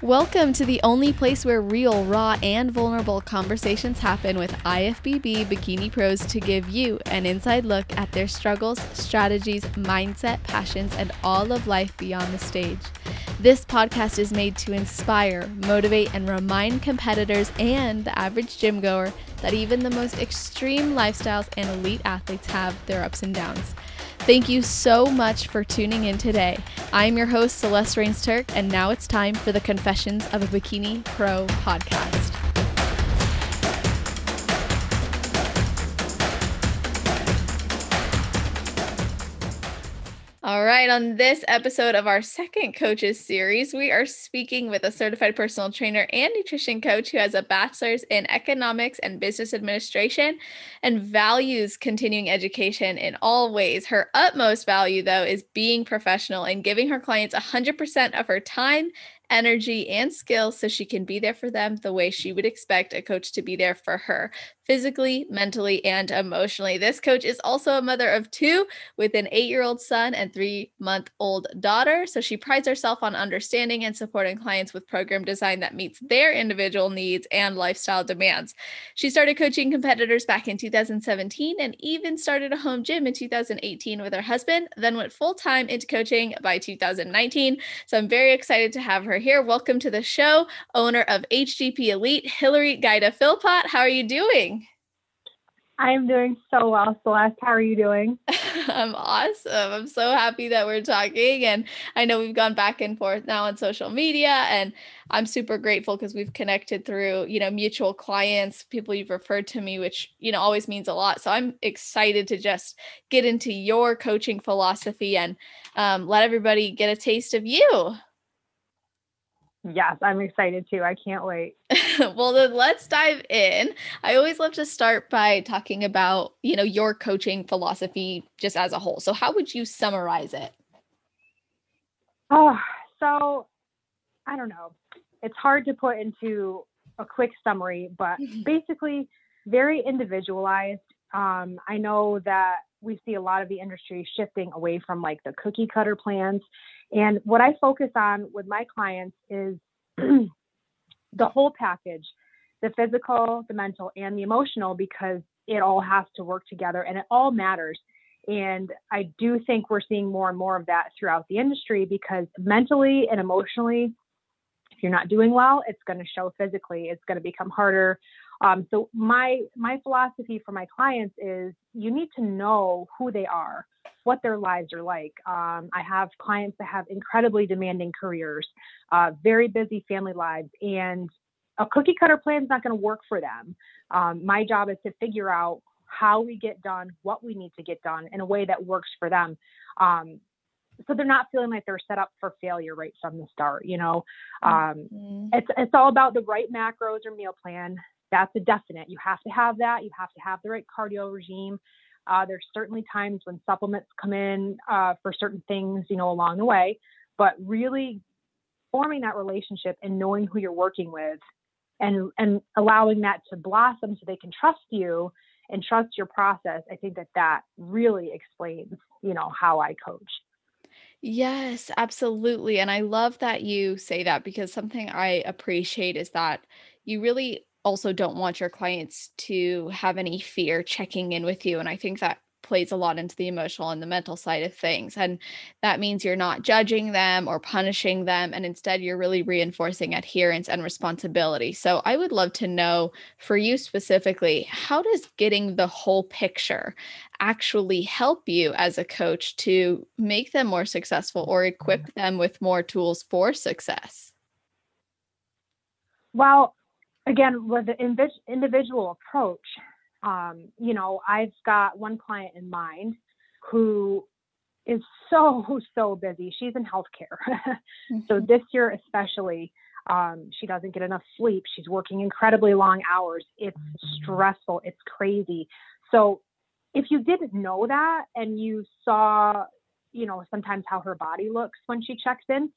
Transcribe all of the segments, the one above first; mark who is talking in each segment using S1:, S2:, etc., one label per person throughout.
S1: Welcome to the only place where real, raw, and vulnerable conversations happen with IFBB bikini pros to give you an inside look at their struggles, strategies, mindset, passions, and all of life beyond the stage. This podcast is made to inspire, motivate, and remind competitors and the average gym goer that even the most extreme lifestyles and elite athletes have their ups and downs. Thank you so much for tuning in today. I'm your host, Celeste Turk, and now it's time for the Confessions of a Bikini Pro podcast. All right, on this episode of our second coaches series, we are speaking with a certified personal trainer and nutrition coach who has a bachelor's in economics and business administration and values continuing education in all ways. Her utmost value, though, is being professional and giving her clients 100% of her time, energy, and skills so she can be there for them the way she would expect a coach to be there for her, physically, mentally, and emotionally. This coach is also a mother of two with an 8-year-old son and 3-month-old daughter. So she prides herself on understanding and supporting clients with program design that meets their individual needs and lifestyle demands. She started coaching competitors back in 2017 and even started a home gym in 2018 with her husband, then went full-time into coaching by 2019. So I'm very excited to have her here. Welcome to the show, owner of HGP Elite, Hillary Giuda Philpott. How are you doing?
S2: I am doing so well, Celeste. How are you doing?
S1: I'm awesome. I'm so happy that we're talking. And I know we've gone back and forth now on social media, and I'm super grateful because we've connected through, mutual clients, people you've referred to me, which, always means a lot. So I'm excited to just get into your coaching philosophy and let everybody get a taste of you.
S2: Yes, I'm excited too. I can't wait.
S1: Well, then let's dive in. I always love to start by talking about, your coaching philosophy just as a whole. So how would you summarize it?
S2: Oh, so I don't know. It's hard to put into a quick summary, but basically very individualized. I know that we see a lot of the industry shifting away from like the cookie cutter plans. And what I focus on with my clients is the whole package, the physical, the mental, and the emotional, because it all has to work together and it all matters. And I do think we're seeing more and more of that throughout the industry, because mentally and emotionally, if you're not doing well, it's going to show physically. It's going to become harder. So my philosophy for my clients is you need to know who they are, what their lives are like. I have clients that have incredibly demanding careers, very busy family lives, and a cookie cutter plan is not going to work for them. My job is to figure out how we get done, what we need to get done in a way that works for them. So they're not feeling like they're set up for failure right from the start. It's all about the right macros or meal plan. That's a definite. You have to have that. You have to have the right cardio regime. There's certainly times when supplements come in for certain things, along the way, but really forming that relationship and knowing who you're working with and allowing that to blossom so they can trust you and trust your process. I think that really explains, how I coach.
S1: Yes, absolutely. And I love that you say that, because something I appreciate is that you really also don't want your clients to have any fear checking in with you. And I think that plays a lot into the emotional and the mental side of things. And that means you're not judging them or punishing them. And instead, you're really reinforcing adherence and responsibility. So I would love to know, for you specifically, how does getting the whole picture actually help you as a coach to make them more successful or equip them with more tools for success?
S2: Well, again, with the individual approach, I've got one client in mind who is so busy. She's in healthcare. So this year, especially, she doesn't get enough sleep. She's working incredibly long hours. It's stressful. It's crazy. So if you didn't know that and you saw, sometimes how her body looks when she checks in,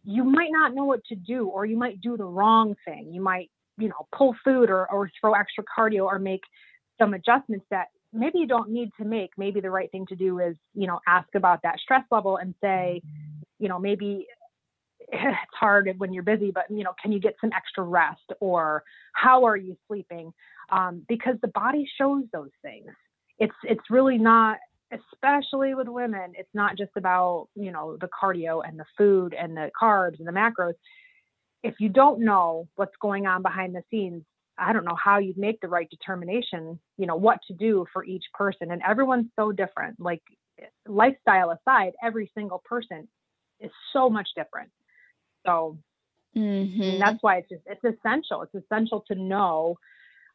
S2: you might not know what to do, or you might do the wrong thing. You might, pull food or throw extra cardio or make some adjustments that maybe you don't need to make. Maybe the right thing to do is, ask about that stress level and say, maybe it's hard when you're busy, but can you get some extra rest, or how are you sleeping? Because the body shows those things. It's really not, especially with women, it's not just about, the cardio and the food and the carbs and the macros. If you don't know what's going on behind the scenes, I don't know how you'd make the right determination, what to do for each person. And everyone's so different. Like, lifestyle aside, every single person is so much different. So and that's why it's essential. It's essential to know,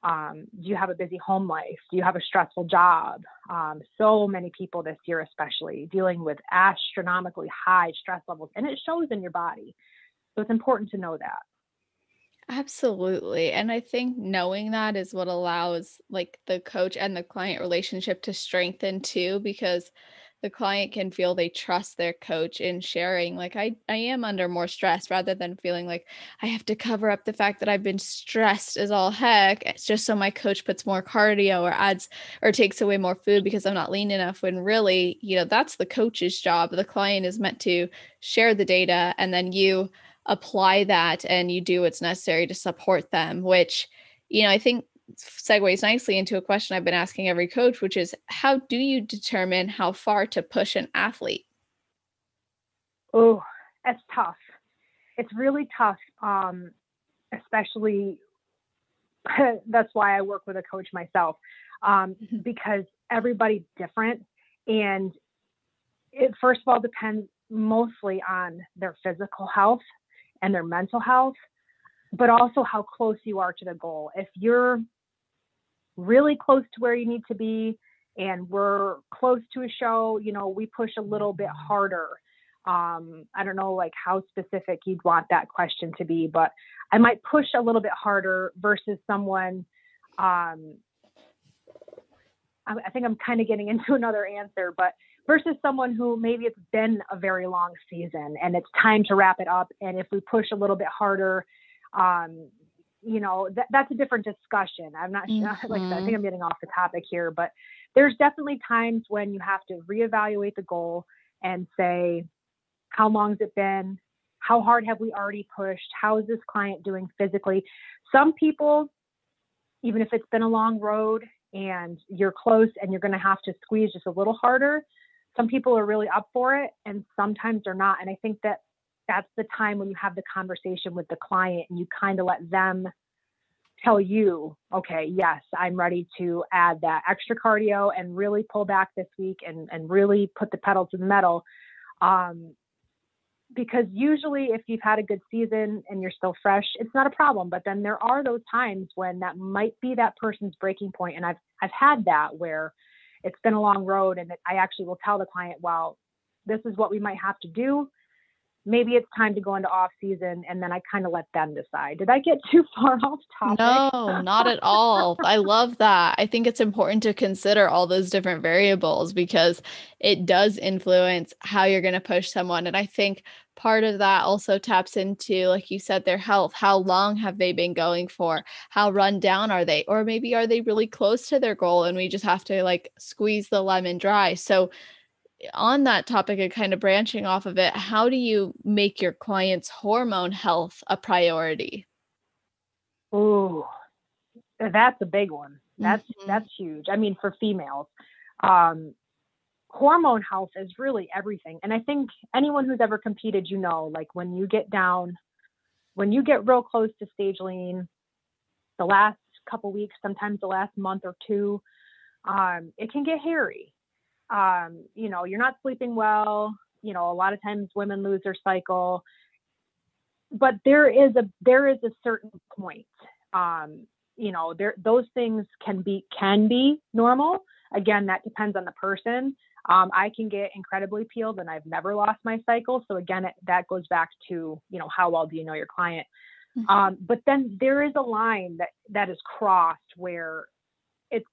S2: do you have a busy home life? Do you have a stressful job? So many people this year, especially, dealing with astronomically high stress levels, and it shows in your body. So it's important to know that.
S1: Absolutely. And I think knowing that is what allows like the coach and the client relationship to strengthen too, because the client can feel they trust their coach in sharing, like, I am under more stress, rather than feeling like I have to cover up the fact that I've been stressed as all heck. It's just so my coach puts more cardio or adds or takes away more food because I'm not lean enough, when really, that's the coach's job. The client is meant to share the data, and then you apply that and you do what's necessary to support them, which, I think segues nicely into a question I've been asking every coach, which is, how do you determine how far to push an athlete?
S2: Oh, that's tough. It's really tough. Especially that's why I work with a coach myself, because everybody's different. And it, first of all, depends mostly on their physical health and their mental health, but also how close you are to the goal. If you're really close to where you need to be and we're close to a show, we push a little bit harder. I don't know like how specific you'd want that question to be, but I might push a little bit harder versus someone, I think I'm kind of getting into another answer, but versus someone who maybe it's been a very long season and it's time to wrap it up. And if we push a little bit harder, that's a different discussion. I'm not sure, like I said, I think I'm getting off the topic here, but there's definitely times when you have to reevaluate the goal and say, how long has it been? How hard have we already pushed? How is this client doing physically? Some people, even if it's been a long road and you're close and you're going to have to squeeze just a little harder, some people are really up for it and sometimes they're not. And I think that that's the time when you have the conversation with the client and you kind of let them tell you, okay, yes, I'm ready to add that extra cardio and really pull back this week and really put the pedal to the metal. Because usually if you've had a good season and you're still fresh, it's not a problem. But then there are those times when that might be that person's breaking point. And I've had that where it's been a long road and I actually will tell the client, well, this is what we might have to do. Maybe it's time to go into off season, and then I kind of let them decide. Did I get too far off topic?
S1: No, not at all. I love that. I think it's important to consider all those different variables because it does influence how you're going to push someone. And I think part of that also taps into, like you said, their health. How long have they been going for? How run down are they? Or maybe are they really close to their goal and we just have to like squeeze the lemon dry? So on that topic and kind of branching off of it, how do you make your clients' hormone health a priority?
S2: Ooh, that's a big one. That's huge. I mean, for females, hormone health is really everything. And I think anyone who's ever competed, like when you get real close to stage lean, the last couple weeks, sometimes the last month or two, it can get hairy. You're not sleeping well. A lot of times women lose their cycle, but there is a certain point. Those things can be normal. Again, that depends on the person. I can get incredibly peeled and I've never lost my cycle. So again, that goes back to, how well do you know your client? But then there is a line that is crossed where it's,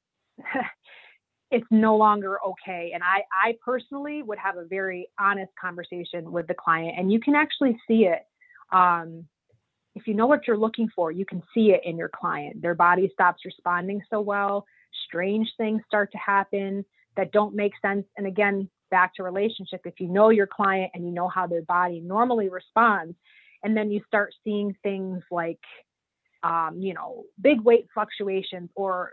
S2: it's no longer okay. And I personally would have a very honest conversation with the client, and you can actually see it. If you know what you're looking for, you can see it in your client. Their body stops responding so well. Strange things start to happen that don't make sense. And again, back to relationship, if you know your client and you know how their body normally responds, and then you start seeing things like, big weight fluctuations, or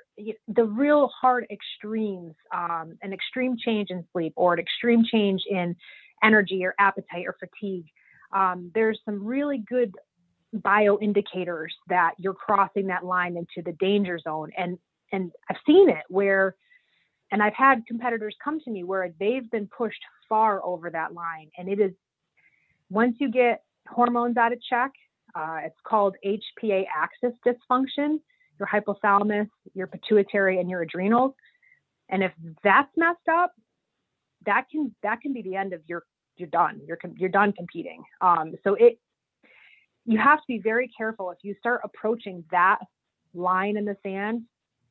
S2: the real hard extremes, an extreme change in sleep, or an extreme change in energy or appetite or fatigue. There's some really good bio indicators that you're crossing that line into the danger zone. And I've seen it and I've had competitors come to me where they've been pushed far over that line. And it is, once you get hormones out of check, it's called HPA axis dysfunction, your hypothalamus, your pituitary, and your adrenals. And if that's messed up, that can be the end of you're done. You're done competing. So you have to be very careful. If you start approaching that line in the sand,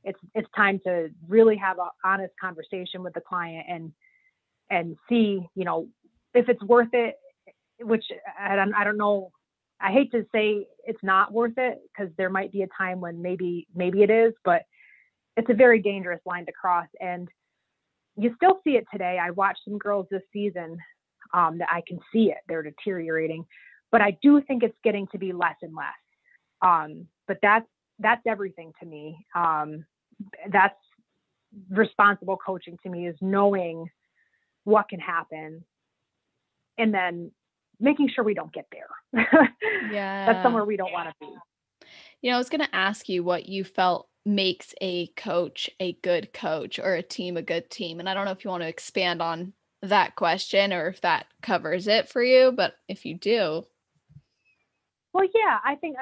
S2: it's time to really have an honest conversation with the client and see, if it's worth it, which I don't know. I hate to say it's not worth it, because there might be a time when maybe it is, but it's a very dangerous line to cross. And you still see it today. I watched some girls this season that I can see it. They're deteriorating, but I do think it's getting to be less and less. But that's everything to me. That's responsible coaching to me, is knowing what can happen and then making sure we don't get there.
S1: Yeah.
S2: That's somewhere we don't want to be.
S1: I was going to ask you what you felt makes a coach a good coach, or a team a good team. And I don't know if you want to expand on that question or if that covers it for you, but if you do.
S2: Well, yeah, I think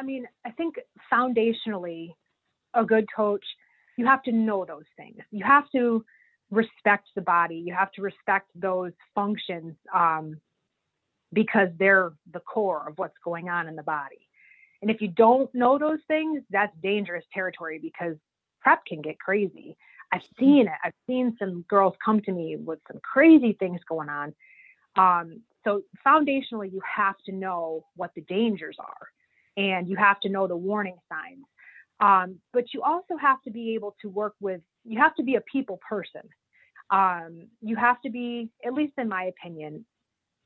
S2: foundationally, a good coach, you have to know those things. You have to respect the body. You have to respect those functions, because they're the core of what's going on in the body. And if you don't know those things, that's dangerous territory, because prep can get crazy. I've seen it. I've seen some girls come to me with some crazy things going on. So foundationally, you have to know what the dangers are, and you have to know the warning signs. But you also have to be able to you have to be a people person. You have to be, at least in my opinion,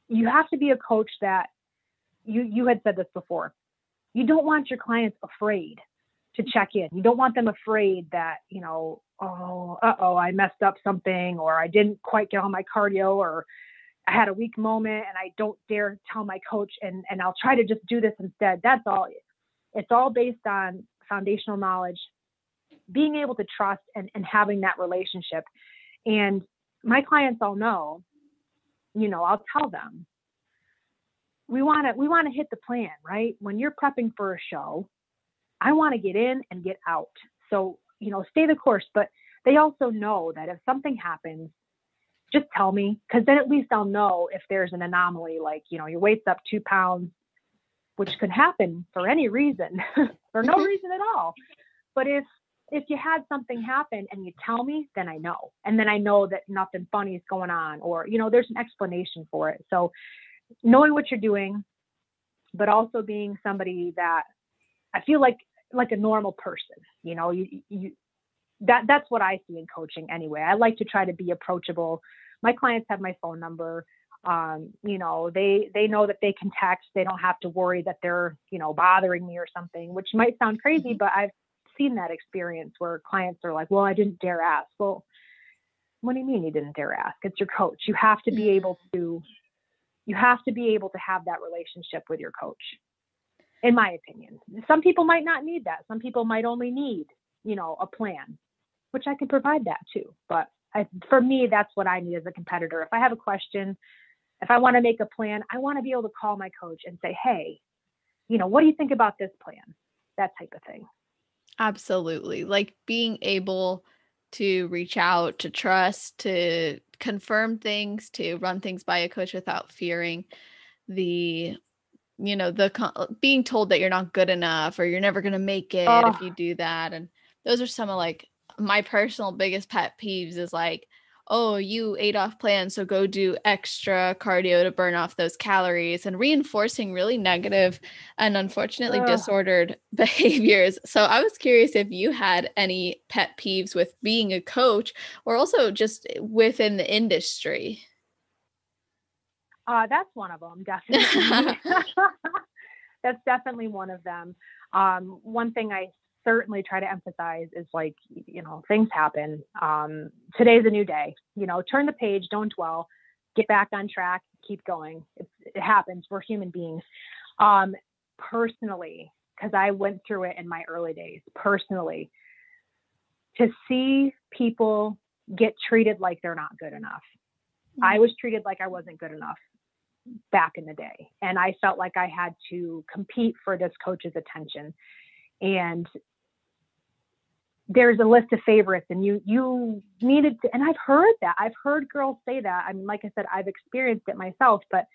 S2: you have to be a coach that you had said this before. You don't want your clients afraid to check in. You don't want them afraid that, I messed up something, or I didn't quite get on my cardio, or I had a weak moment and I don't dare tell my coach, and I'll try to just do this instead. That's all. It's all based on foundational knowledge, being able to trust and having that relationship. And my clients all know, I'll tell them, we want to hit the plan, right? When you're prepping for a show, I want to get in and get out. So, stay the course. But they also know that if something happens, just tell me, because then at least I'll know if there's an anomaly, like, your weight's up 2 pounds, which could happen for any reason, for no reason at all. But if you had something happen and you tell me, then I know. And then I know that nothing funny is going on, or, there's an explanation for it. So knowing what you're doing, but also being somebody that I feel like a normal person, that's what I see in coaching anyway. I like to try to be approachable. My clients have my phone number. They know that they can text. They don't have to worry that they're, bothering me or something, which might sound crazy, but I've seen that experience where clients are like, well, I didn't dare ask. Well, what do you mean you didn't dare ask? It's your coach. You have to be able to have that relationship with your coach, in my opinion. Some people might not need that. Some people might only need, a plan, which I can provide that too. But for me, that's what I need as a competitor. If I have a question, if I want to make a plan, I want to be able to call my coach and say, hey, what do you think about this plan? That type of thing.
S1: Absolutely. Like being able to reach out, to trust, to confirm things, to run things by a coach without fearing the, being told that you're not good enough, or you're never going to make it if you do that. And those are some of like my personal biggest pet peeves, is like, oh, you ate off plan, so go do extra cardio to burn off those calories, and reinforcing really negative and unfortunately disordered behaviors. So I was curious if you had any pet peeves with being a coach, or also just within the industry.
S2: That's one of them, definitely. That's definitely one of them. One thing I certainly try to emphasize is like, things happen. Today's a new day, turn the page, don't dwell, get back on track, keep going. It happens. We're human beings. Personally, because I went through it in my early days, personally, to see people get treated like they're not good enough. I was treated like I wasn't good enough back in the day. And I felt like I had to compete for this coach's attention. And there's a list of favorites, and you needed to, and I've heard that. I've heard girls say that. I mean, like I said, I've experienced it myself, but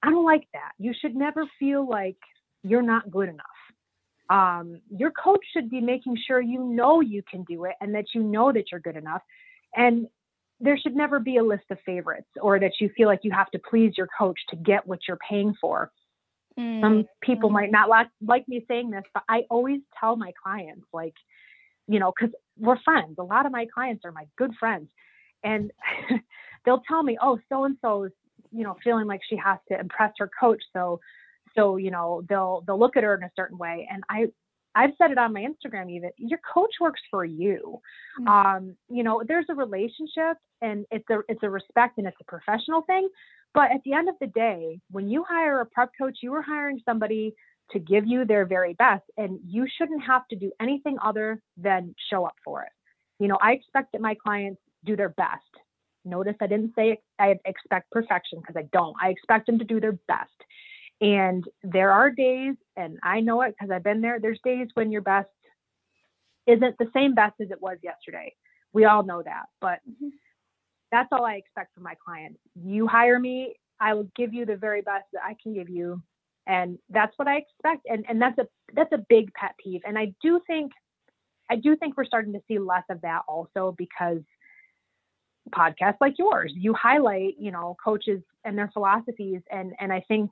S2: I don't like that. You should never feel like you're not good enough. Your coach should be making sure you can do it, and that that you're good enough. And there should never be a list of favorites, or that you feel like you have to please your coach to get what you're paying for. Some people might not like me saying this, but I always tell my clients, like, because we're friends. A lot of my clients are my good friends, and they'll tell me, oh, so-and-so is, feeling like she has to impress her coach. So, they'll look at her in a certain way. And I've said it on my Instagram, even, your coach works for you. There's a relationship, and it's a respect, and it's a professional thing. But at the end of the day, when you hire a prep coach, you are hiring somebody to give you their very best, and you shouldn't have to do anything other than show up for it. I expect that my clients do their best. Notice I didn't say I expect perfection, because I don't. I expect them to do their best. And there are days, and I know it because I've been there, there's days when your best isn't the same best as it was yesterday. We all know that, but that's all I expect from my clients. You hire me, I will give you the very best that I can give you. And that's what I expect. And that's a big pet peeve. And I do think we're starting to see less of that also, because podcasts like yours, you highlight, coaches and their philosophies. And I think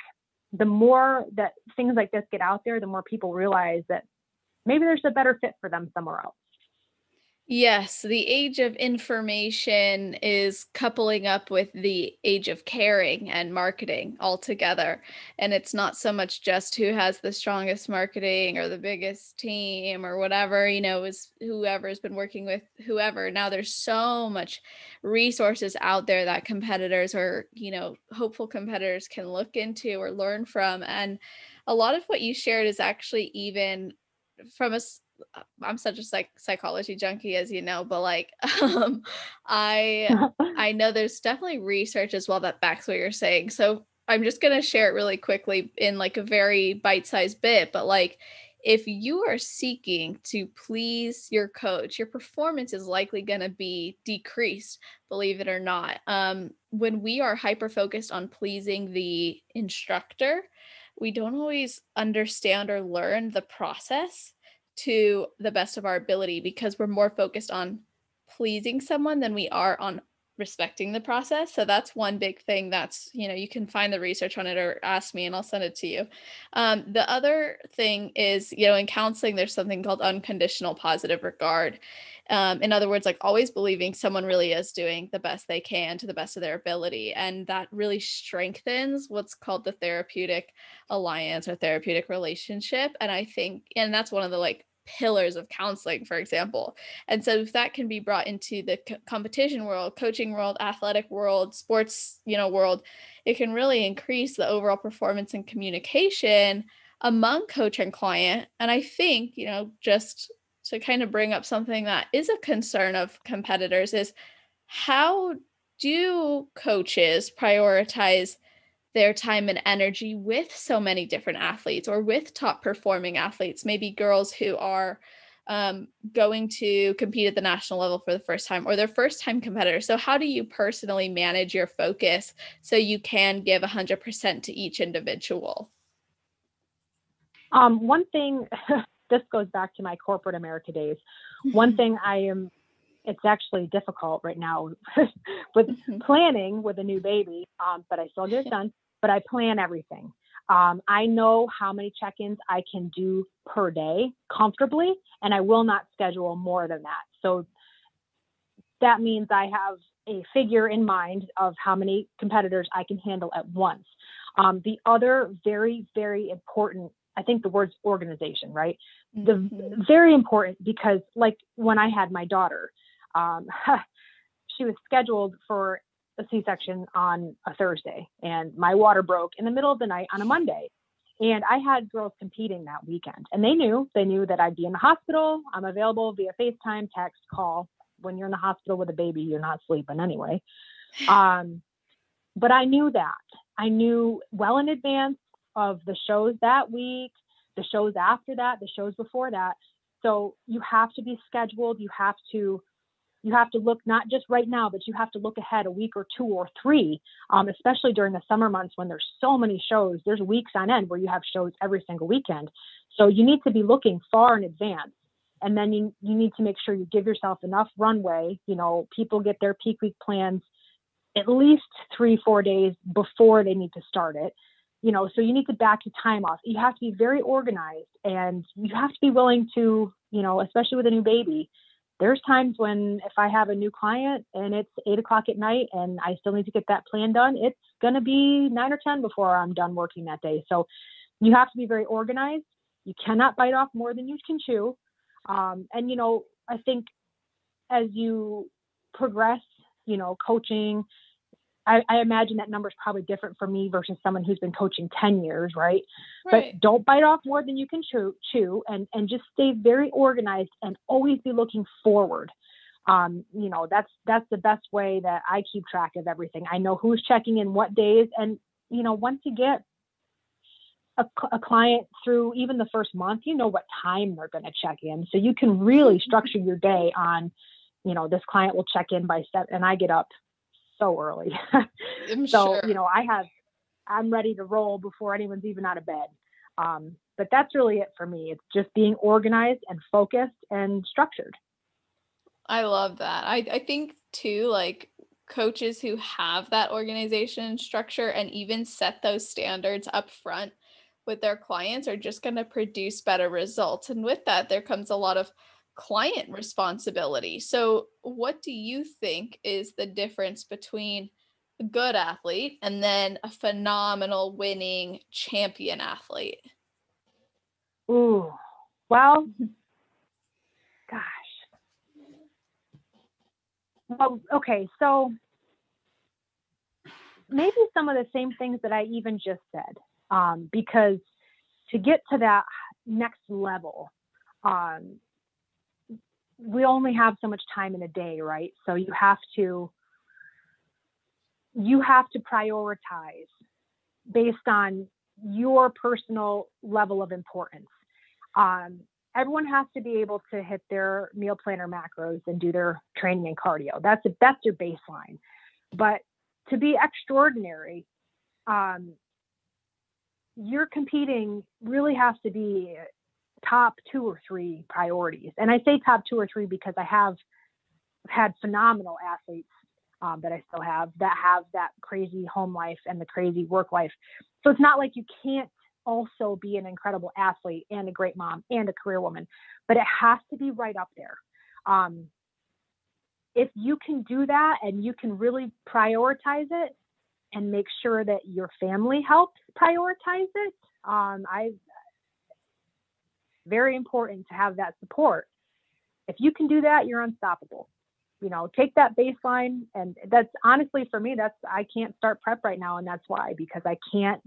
S2: the more that things like this get out there, the more people realize that maybe there's a better fit for them somewhere else.
S1: Yes, the age of information is coupling up with the age of caring and marketing altogether. And it's not so much just who has the strongest marketing or the biggest team or whatever, is whoever's been working with whoever. Now there's so much resources out there that competitors or, hopeful competitors can look into or learn from. And a lot of what you shared is actually even from I'm such a psychology junkie, as you know, but I know there's definitely research as well that backs what you're saying. So I'm just going to share it really quickly in like a very bite-sized bit, but if you are seeking to please your coach, your performance is likely going to be decreased, believe it or not. When we are hyper-focused on pleasing the instructor, we don't always understand or learn the process to the best of our ability, because we're more focused on pleasing someone than we are on respecting the process. So that's one big thing that's, you can find the research on it or ask me and I'll send it to you. The other thing is, in counseling, there's something called unconditional positive regard. In other words, always believing someone really is doing the best they can to the best of their ability. And that really strengthens what's called the therapeutic alliance or therapeutic relationship. And I think, and that's one of the pillars of counseling, for example. And so if that can be brought into the competition world, coaching world, athletic world, sports, world, it can really increase the overall performance and communication among coach and client. And I think, just to kind of bring up something that is a concern of competitors is, how do coaches prioritize their time and energy with so many different athletes or with top performing athletes, maybe girls who are going to compete at the national level for the first time or their first time competitors? So how do you personally manage your focus so you can give 100% to each individual?
S2: One thing, this goes back to my corporate America days. One thing it's actually difficult right now with planning with a new baby, but I still get it done. But I plan everything. I know how many check-ins I can do per day comfortably, and I will not schedule more than that. So that means I have a figure in mind of how many competitors I can handle at once. The other very, very important, I think the word's organization, right? Very important, because like when I had my daughter, she was scheduled for a C-section on a Thursday, and my water broke in the middle of the night on a Monday. And I had girls competing that weekend, and they knew that I'd be in the hospital. I'm available via FaceTime, text, call. When you're in the hospital with a baby, you're not sleeping anyway. But I knew that. I knew well in advance of the shows that week, the shows after that, the shows before that. So you have to be scheduled. You have to look not just right now, but you have to look ahead a week or 2 or 3, especially during the summer months when there's so many shows. There's weeks on end where you have shows every single weekend. So you need to be looking far in advance. And then you need to make sure you give yourself enough runway. People get their peak week plans at least 3-4 days before they need to start it. So you need to back your time off. You have to be very organized, and you have to be willing to, especially with a new baby. There's times when if I have a new client and it's 8:00 at night and I still need to get that plan done, it's going to be 9 or 10 before I'm done working that day. So you have to be very organized. You cannot bite off more than you can chew. I think as you progress, coaching, I imagine that number is probably different for me versus someone who's been coaching 10 years, right? But don't bite off more than you can chew and just stay very organized and always be looking forward. That's the best way that I keep track of everything. I know who's checking in what days. And, once you get a client through even the first month, what time they're going to check in. So you can really structure your day on, this client will check in by 7, and I get up so early. So, sure. I'm ready to roll before anyone's even out of bed. But that's really it for me. It's just being organized and focused and structured.
S1: I love that. I think too, like coaches who have that organization and structure and even set those standards up front with their clients are just going to produce better results. And with that, there comes a lot of client responsibility. So what do you think is the difference between a good athlete and then a phenomenal winning champion athlete?
S2: Ooh, well, gosh. Well, okay. So maybe some of the same things that I even just said, because to get to that next level, we only have so much time in a day, right? So you have to prioritize based on your personal level of importance. Everyone has to be able to hit their meal planner macros and do their training and cardio. That's your baseline. But to be extraordinary, your competing really has to be top 2 or 3 priorities. And I say top 2 or 3 because I have had phenomenal athletes that I still have that crazy home life and the crazy work life. So it's not like you can't also be an incredible athlete and a great mom and a career woman, but it has to be right up there. If you can do that and you can really prioritize it and make sure that your family helps prioritize it, very important to have that support. If you can do that, you're unstoppable. Take that baseline. And that's honestly for me, I can't start prep right now. And that's why, because I can't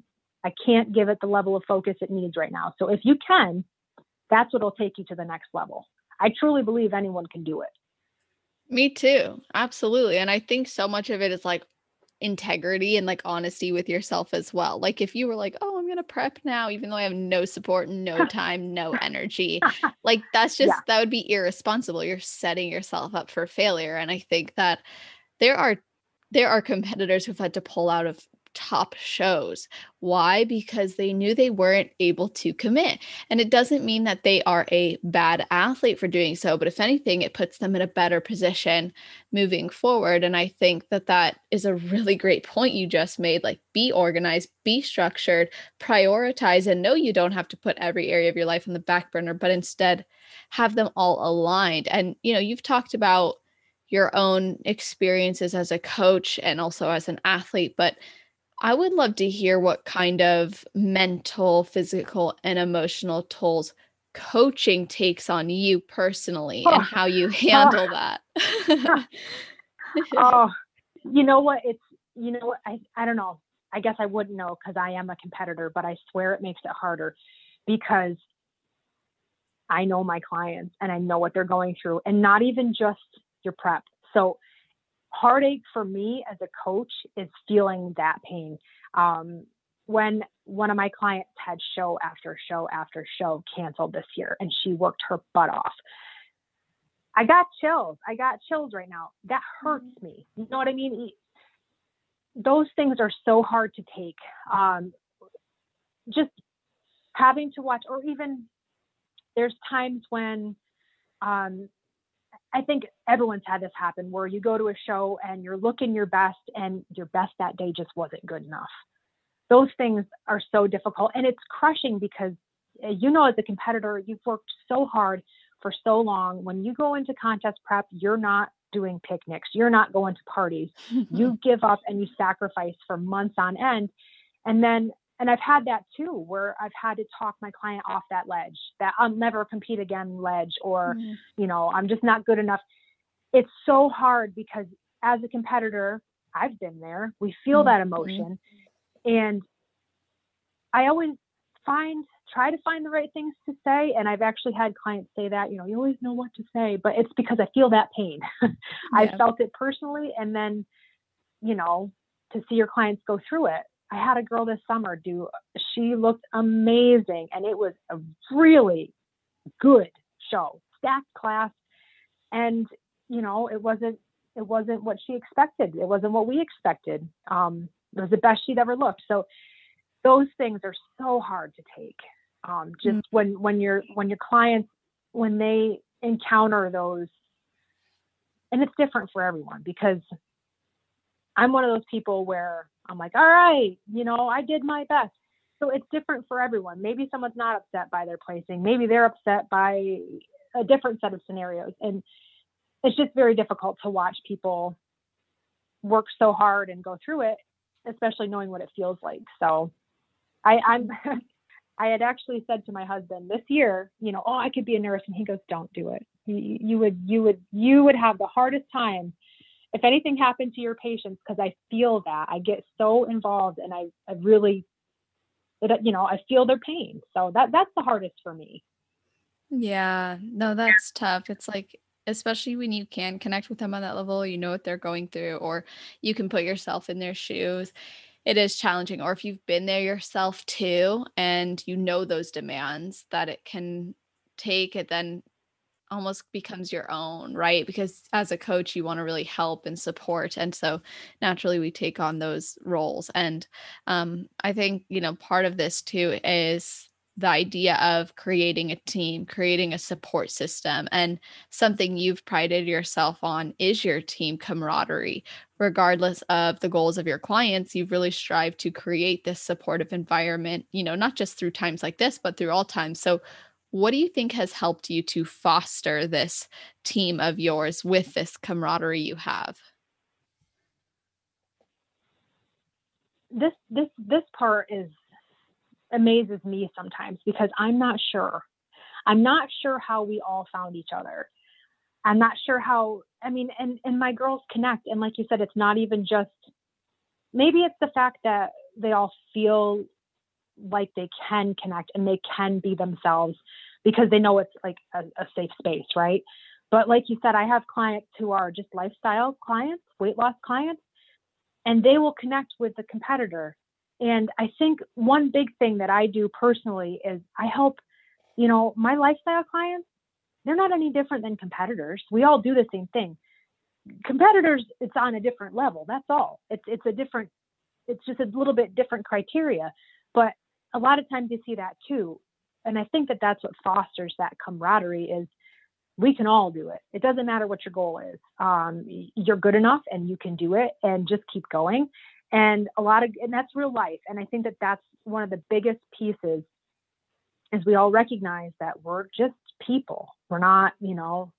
S2: give it the level of focus it needs right now. So if you can, that's what'll take you to the next level. I truly believe anyone can do it.
S1: Me too. Absolutely. And I think so much of it is like integrity and like honesty with yourself as well. Like if you were like, oh, I'm going to prep now, even though I have no support, no time, no energy, like that's just, that would be irresponsible. You're setting yourself up for failure. And I think that there are competitors who've had to pull out of top shows. Why? Because they knew they weren't able to commit. And it doesn't mean that they are a bad athlete for doing so, but if anything, it puts them in a better position moving forward. And I think that that is a really great point you just made. Like, be organized, be structured, prioritize, and know you don't have to put every area of your life on the back burner, but instead have them all aligned. And, you've talked about your own experiences as a coach and also as an athlete, but I would love to hear what kind of mental, physical, and emotional tolls coaching takes on you personally and how you handle that.
S2: Oh, you know what? I don't know. I guess I wouldn't know because I am a competitor, but I swear it makes it harder because I know my clients and I know what they're going through, and not even just your prep. So heartache for me as a coach is feeling that pain. When one of my clients had show after show after show canceled this year and she worked her butt off, I got chills. I got chills right now. That hurts me. You know what I mean? Those things are so hard to take. Just having to watch, or even there's times when I think everyone's had this happen where you go to a show and you're looking your best and your best that day just wasn't good enough. Those things are so difficult, and it's crushing because, you know, as a competitor, you've worked so hard for so long. When you go into contest prep, you're not doing picnics. You're not going to parties. You give up and you sacrifice for months on end. And I've had that too, where I've had to talk my client off that ledge, that I'll never compete again ledge, or, you know, I'm just not good enough. It's so hard because as a competitor, I've been there. We feel that emotion. And I always try to find the right things to say. And I've actually had clients say that, you know, you always know what to say, but it's because I feel that pain. I felt it personally. And then, you know, to see your clients go through it. I had a girl this summer she looked amazing. And it was a really good show, stacked class. And, you know, it wasn't what she expected. It wasn't what we expected. It was the best she'd ever looked. So those things are so hard to take. Just when your clients, when they encounter those, and it's different for everyone, because I'm one of those people where I'm like, all right, you know, I did my best. So it's different for everyone. Maybe someone's not upset by their placing. Maybe they're upset by a different set of scenarios. And it's just very difficult to watch people work so hard and go through it, especially knowing what it feels like. So I had actually said to my husband this year, you know, oh, I could be a nurse. And he goes, don't do it. You would have the hardest time if anything happened to your patients, because I feel that. I get so involved, and I really, you know, I feel their pain. So that's the hardest for me.
S1: Yeah, no, that's tough. It's like, especially when you can connect with them on that level, you know what they're going through, or you can put yourself in their shoes. It is challenging. Or if you've been there yourself too, and you know those demands that it can take, it then almost becomes your own, right? Because as a coach, you want to really help and support. And so naturally we take on those roles. And I think, you know, part of this too is the idea of creating a team, creating a support system. And something you've prided yourself on is your team camaraderie. Regardless of the goals of your clients, you've really strived to create this supportive environment, you know, not just through times like this, but through all times. So what do you think has helped you to foster this team of yours with this camaraderie you have?
S2: This part amazes me sometimes, because I'm not sure. I'm not sure how we all found each other. I'm not sure how, I mean, and my girls connect. And like you said, it's not even just, maybe it's the fact that they all feel like they can connect and they can be themselves because they know it's like a safe space, right? But like you said, I have clients who are just lifestyle clients, weight loss clients, and they will connect with the competitor. And I think one big thing that I do personally is I help, you know, my lifestyle clients, they're not any different than competitors. We all do the same thing. Competitors, it's on a different level. That's all. It's just a little bit different criteria. But a lot of times you see that too. And I think that that's what fosters that camaraderie is we can all do it. It doesn't matter what your goal is. You're good enough and you can do it, and just keep going. And that's real life. And I think that that's one of the biggest pieces is we all recognize that we're just people. We're not, you know,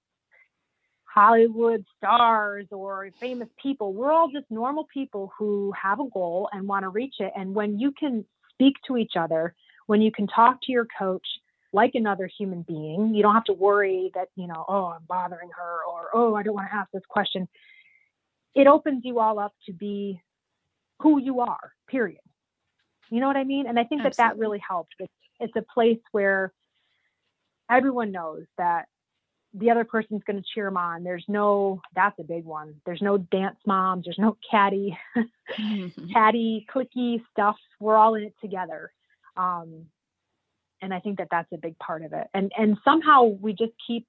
S2: Hollywood stars or famous people. We're all just normal people who have a goal and want to reach it. And when you can speak to each other, when you can talk to your coach like another human being, you don't have to worry that, oh, I'm bothering her, or, oh, I don't want to ask this question. It opens you all up to be who you are, period. You know what I mean? And I think that really helps. It's a place where everyone knows that the other person's going to cheer them on. That's a big one. There's no dance moms. There's no catty clicky stuff. We're all in it together. And I think that's a big part of it. And somehow we just keep,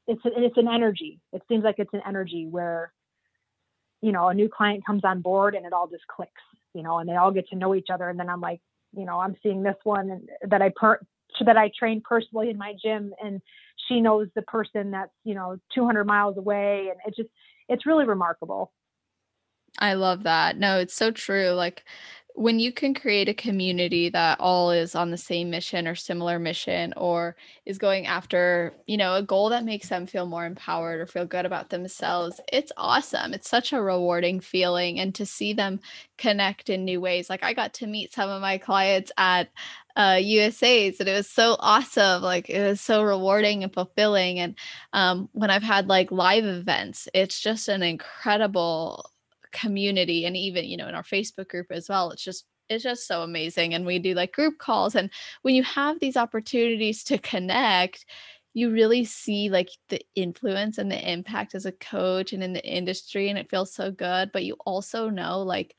S2: it's an energy. It seems like it's an energy where, a new client comes on board and it all just clicks, and they all get to know each other. And then I'm like, I'm seeing this one that I train personally in my gym, and she knows the person that's, 200 miles away. And it's really remarkable.
S1: I love that. No, it's so true. Like when you can create a community that all is on the same mission or similar mission, or is going after, a goal that makes them feel more empowered or feel good about themselves, it's awesome. It's such a rewarding feeling. And to see them connect in new ways. Like I got to meet some of my clients at USA's, and it was so awesome. Like it was so rewarding and fulfilling. And when I've had like live events, it's just an incredible community. And even, in our Facebook group as well, it's just so amazing. And we do like group calls. And when you have these opportunities to connect, you really see like the influence and the impact as a coach and in the industry. And it feels so good. But you also know like,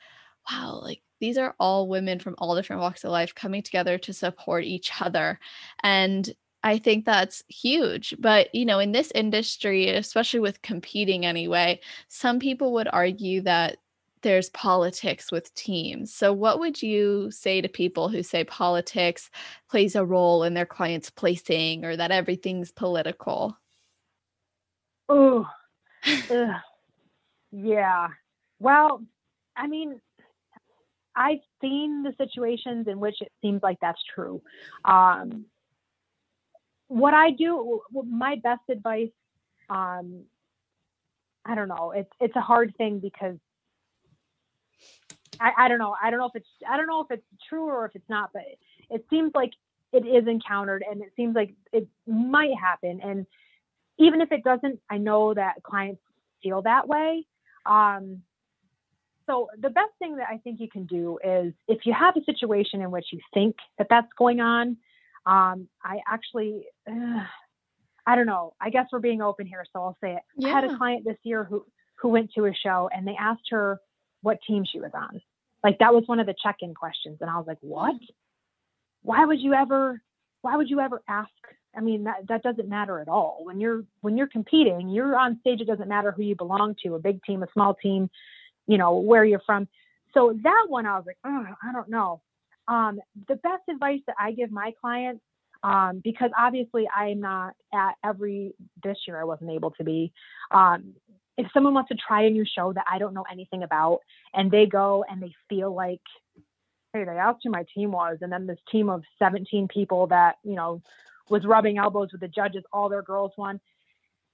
S1: wow, like these are all women from all different walks of life coming together to support each other. And I think that's huge. But, in this industry, especially with competing anyway, some people would argue that there's politics with teams. So what would you say to people who say politics plays a role in their clients' placing, or that everything's political?
S2: Oh, yeah. Well, I mean, I've seen the situations in which it seems like that's true. What I do, my best advice, I don't know. It's a hard thing because I don't know. I don't know if it's true or if it's not, but it seems like it is encountered, and it seems like it might happen. And even if it doesn't, I know that clients feel that way. So the best thing that I think you can do is, if you have a situation in which you think that that's going on, I actually, I don't know, I guess we're being open here, so I'll say it. Yeah. I had a client this year who went to a show, and they asked her what team she was on. Like that was one of the check-in questions. And I was like, what? Why would you ever ask? I mean, that doesn't matter at all. When you're competing, you're on stage. It doesn't matter who you belong to, a big team, a small team, where you're from. So that one, I was like, oh, I don't know. The best advice that I give my clients, because obviously I'm not at this year I wasn't able to be, if someone wants to try a new show that I don't know anything about, and they go and they feel like, hey, they asked who my team was, and then this team of 17 people that, was rubbing elbows with the judges, all their girls won.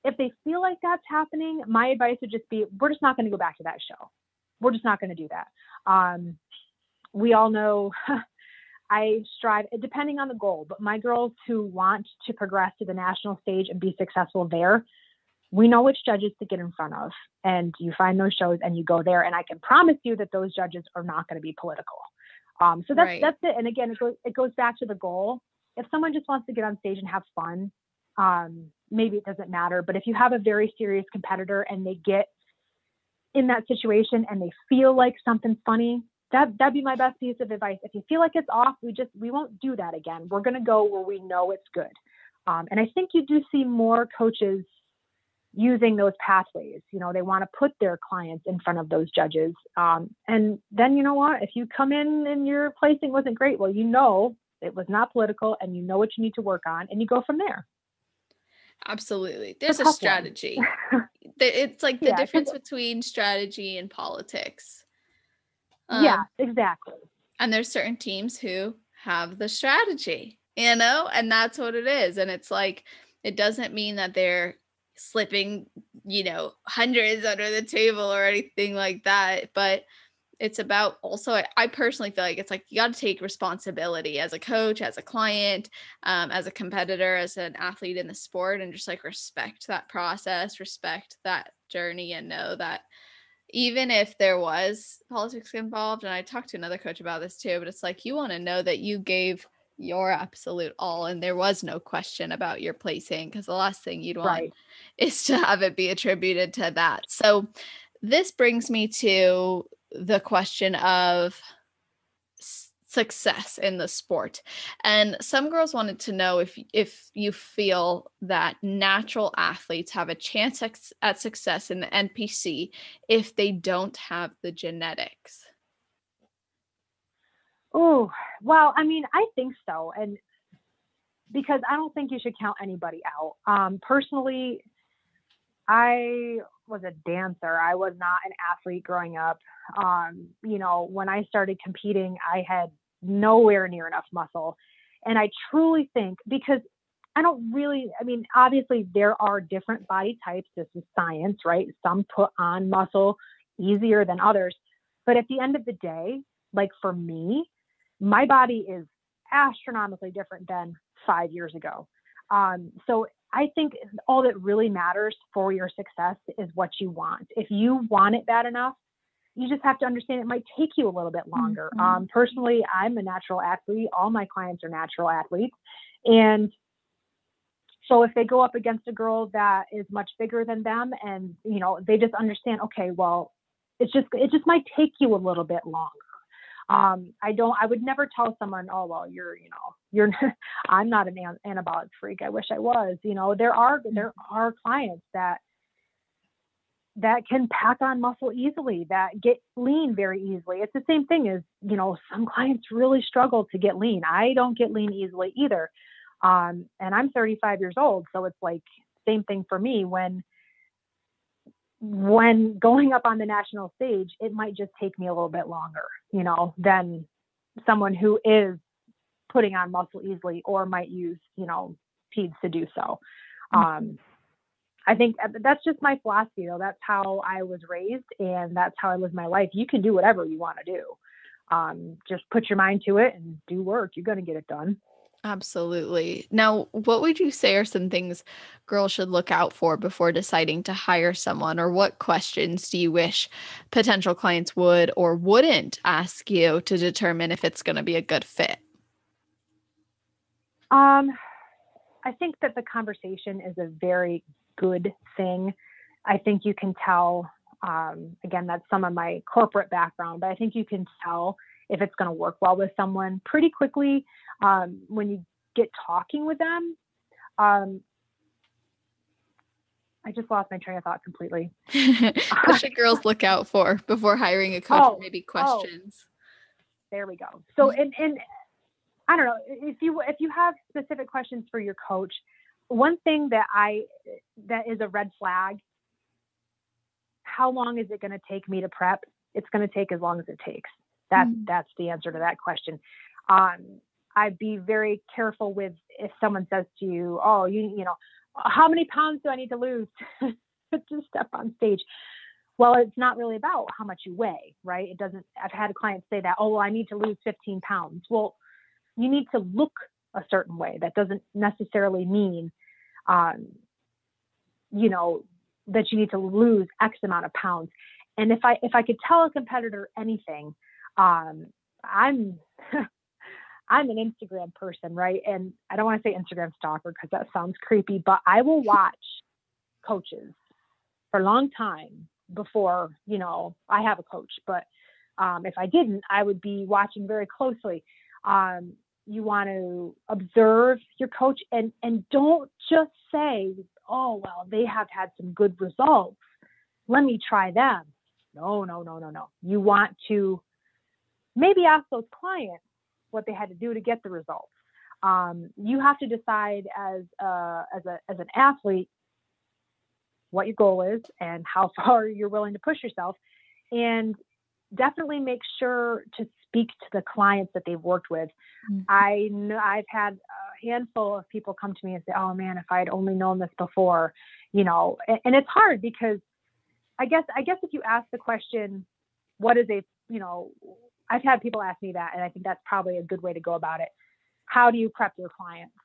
S2: If they feel like that's happening, my advice would just be, we're just not going to go back to that show. We're just not going to do that. We all know I strive, depending on the goal, but my girls who want to progress to the national stage and be successful there, we know which judges to get in front of, and you find those shows and you go there. And I can promise you that those judges are not going to be political. So that's it. And again, it goes back to the goal. If someone just wants to get on stage and have fun, maybe it doesn't matter. But if you have a very serious competitor and they get in that situation and they feel like something's funny, that'd be my best piece of advice. If you feel like it's off, we won't do that again. We're going to go where we know it's good. And I think you do see more coaches using those pathways. They want to put their clients in front of those judges. And then, you know what, if you come in and your placing wasn't great, well, it was not political, and you know what you need to work on, and you go from there.
S1: Absolutely. There's a strategy. It's like the difference between strategy and politics.
S2: Yeah, exactly.
S1: And there's certain teams who have the strategy, and that's what it is. And it's like, it doesn't mean that they're slipping, hundreds under the table or anything like that. But it's about also, I personally feel like it's like you got to take responsibility as a coach, as a client, as a competitor, as an athlete in the sport, and just like respect that process, respect that journey, and know that even if there was politics involved, and I talked to another coach about this too, but it's like you want to know that you gave your absolute all and there was no question about your placing, because the last thing you'd want is to have it be attributed to that. So this brings me to the question of success in the sport. And some girls wanted to know if you feel that natural athletes have a chance at success in the NPC if they don't have the genetics.
S2: Oh, well, I mean, I think so. And because I don't think you should count anybody out. Personally, I was a dancer. I was not an athlete growing up. When I started competing, I had nowhere near enough muscle. And I truly think, because obviously there are different body types. This is science, right? Some put on muscle easier than others. But at the end of the day, like for me, my body is astronomically different than 5 years ago. So I think all that really matters for your success is what you want. If you want it bad enough, you just have to understand it might take you a little bit longer. Personally, I'm a natural athlete. All my clients are natural athletes. And so if they go up against a girl that is much bigger than them and, they just understand, okay, well, it just might take you a little bit longer. I would never tell someone, oh, well, I'm not an anabolic freak. I wish I was. There are clients that can pack on muscle easily, that get lean very easily. It's the same thing as, some clients really struggle to get lean. I don't get lean easily either. And I'm 35 years old. So it's like same thing for me when going up on the national stage, it might just take me a little bit longer, than someone who is putting on muscle easily or might use, peeves to do so. I think that's just my philosophy, though. That's how I was raised and that's how I live my life. You can do whatever you want to do. Just put your mind to it and do work. You're going to get it done.
S1: Absolutely. Now, what would you say are some things girls should look out for before deciding to hire someone, or what questions do you wish potential clients would or wouldn't ask you to determine if it's going to be a good fit?
S2: I think that the conversation is a very good thing. I think you can tell, again, that's some of my corporate background, but I think you can tell if it's going to work well with someone pretty quickly when you get talking with them. I just lost my train of thought completely.
S1: What should girls look out for before hiring a coach? Or maybe questions.
S2: There we go. So, and I don't know if you have specific questions for your coach. One thing that is a red flag. How long is it going to take me to prep? It's going to take as long as it takes. That's the answer to that question. I'd be very careful with if someone says to you, oh, how many pounds do I need to lose to step on stage? Well, it's not really about how much you weigh, right? I've had a client say that, oh, well, I need to lose 15 pounds. Well, you need to look a certain way. That doesn't necessarily mean, that you need to lose X amount of pounds. And if I could tell a competitor anything, I'm an Instagram person, right? And I don't want to say Instagram stalker because that sounds creepy, but I will watch coaches for a long time before, I have a coach. But if I didn't, I would be watching very closely. You want to observe your coach and don't just say, oh, well, they have had some good results. Let me try them. No. You want to maybe ask those clients what they had to do to get the results. You have to decide as an athlete what your goal is and how far you're willing to push yourself. And definitely make sure to speak to the clients that they've worked with. I know I've had a handful of people come to me and say, oh man, if I had only known this before, and it's hard because I guess if you ask the question, what is I've had people ask me that, and I think that's probably a good way to go about it. How do you prep your clients?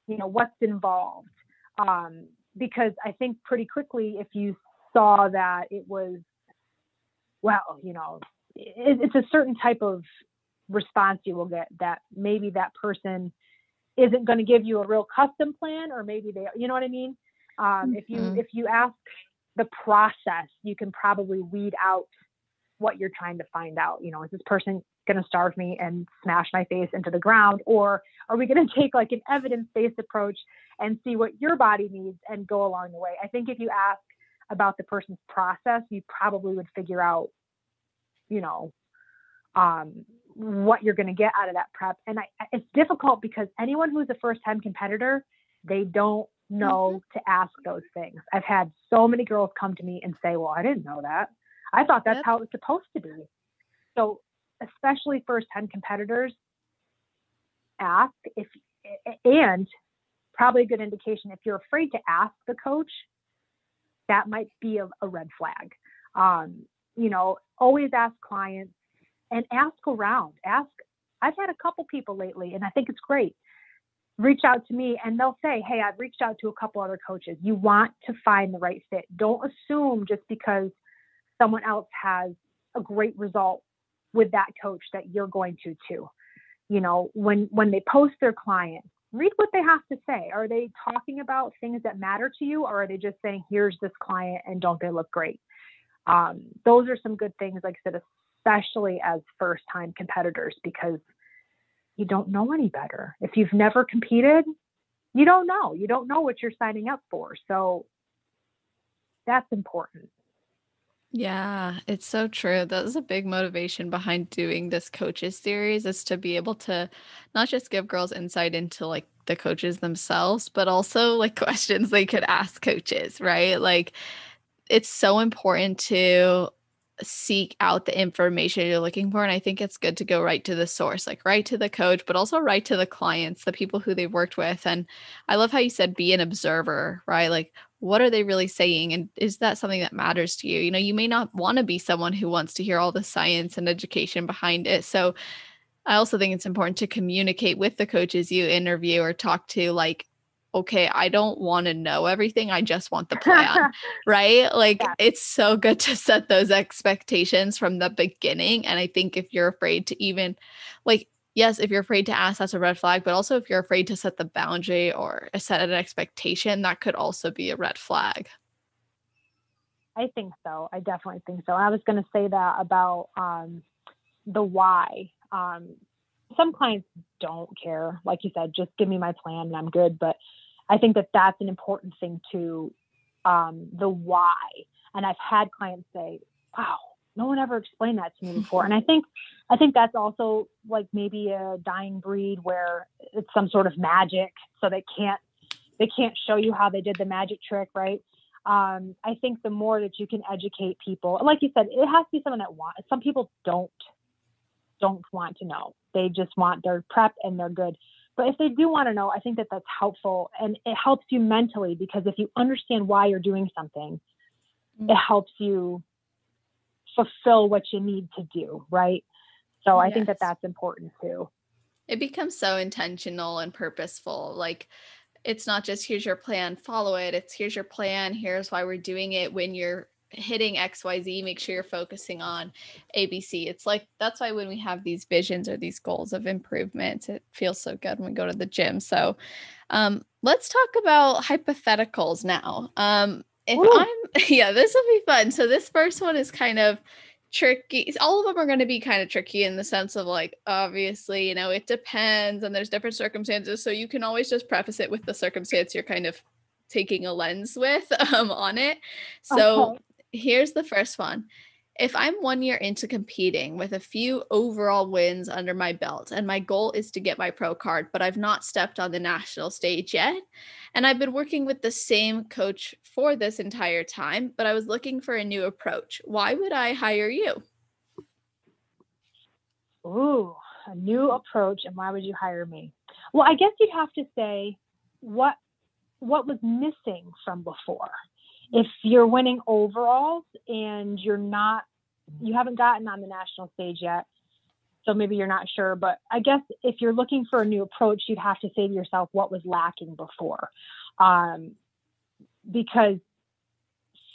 S2: What's involved? Because I think pretty quickly, if you saw that it was, it's a certain type of response you will get, that maybe that person isn't going to give you a real custom plan, or maybe they, you know what I mean? If you ask the process, you can probably weed out what you're trying to find out. Is this person going to starve me and smash my face into the ground? Or are we going to take like an evidence-based approach and see what your body needs and go along the way? I think if you ask about the person's process, you probably would figure out, what you're going to get out of that prep. And it's difficult because anyone who's a first-time competitor, they don't know to ask those things. I've had so many girls come to me and say, well, I didn't know that. I thought that's how it was supposed to be. So especially first-time competitors, ask and probably a good indication, if you're afraid to ask the coach, that might be a red flag. Always ask clients and ask around. I've had a couple people lately, and I think it's great, reach out to me and they'll say, hey, I've reached out to a couple other coaches. You want to find the right fit. Don't assume just because someone else has a great result with that coach that you're going to too. When they post their client, read what they have to say. Are they talking about things that matter to you, or are they just saying, here's this client and don't they look great? Those are some good things, like I said, especially as first-time competitors, because you don't know any better. If you've never competed, you don't know. You don't know what you're signing up for. So that's important.
S1: Yeah, it's so true. That was a big motivation behind doing this coaches series, is to be able to not just give girls insight into like the coaches themselves, but also like questions they could ask coaches, right? Like, it's so important to seek out the information you're looking for. And I think it's good to go right to the source, like right to the coach, but also right to the clients, the people who they've worked with. And I love how you said be an observer, right? Like, what are they really saying? And is that something that matters to you? You may not want to be someone who wants to hear all the science and education behind it. So I also think it's important to communicate with the coaches you interview or talk to, like, okay, I don't want to know everything. I just want the plan, right? Like, it's so good to set those expectations from the beginning. And I think if you're afraid to even, like, yes, if you're afraid to ask, that's a red flag. But also if you're afraid to set the boundary or set an expectation, that could also be a red flag.
S2: I think so. I definitely think so. I was going to say that about the why. Some clients don't care. Like you said, just give me my plan and I'm good. But I think that that's an important thing too, the why. And I've had clients say, wow, no one ever explained that to me before. And I think that's also like maybe a dying breed where it's some sort of magic. So they can't show you how they did the magic trick, right? I think the more that you can educate people, like you said, it has to be someone that wants. Some people don't want to know. They just want their prep and they're good. But if they do want to know, I think that that's helpful, and it helps you mentally, because if you understand why you're doing something, it helps you fulfill what you need to do, right? So I think that that's important too.
S1: It becomes so intentional and purposeful. Like, it's not just here's your plan, follow it. It's here's your plan, here's why we're doing it. When you're hitting XYZ, make sure you're focusing on ABC. It's like, that's why when we have these visions or these goals of improvements, it feels so good when we go to the gym. So let's talk about hypotheticals now. This will be fun. So this first one is kind of tricky. All of them are going to be kind of tricky in the sense of, like, obviously, it depends and there's different circumstances. So you can always just preface it with the circumstance you're kind of taking a lens with on it. So here's the first one. If I'm 1 year into competing with a few overall wins under my belt, and my goal is to get my pro card, but I've not stepped on the national stage yet, and I've been working with the same coach for this entire time, but I was looking for a new approach, why would I hire you?
S2: Ooh, a new approach, and why would you hire me? Well, I guess you'd have to say what was missing from before. If you're winning overalls and you haven't gotten on the national stage yet, so maybe you're not sure, but I guess if you're looking for a new approach, you'd have to say to yourself what was lacking before. Because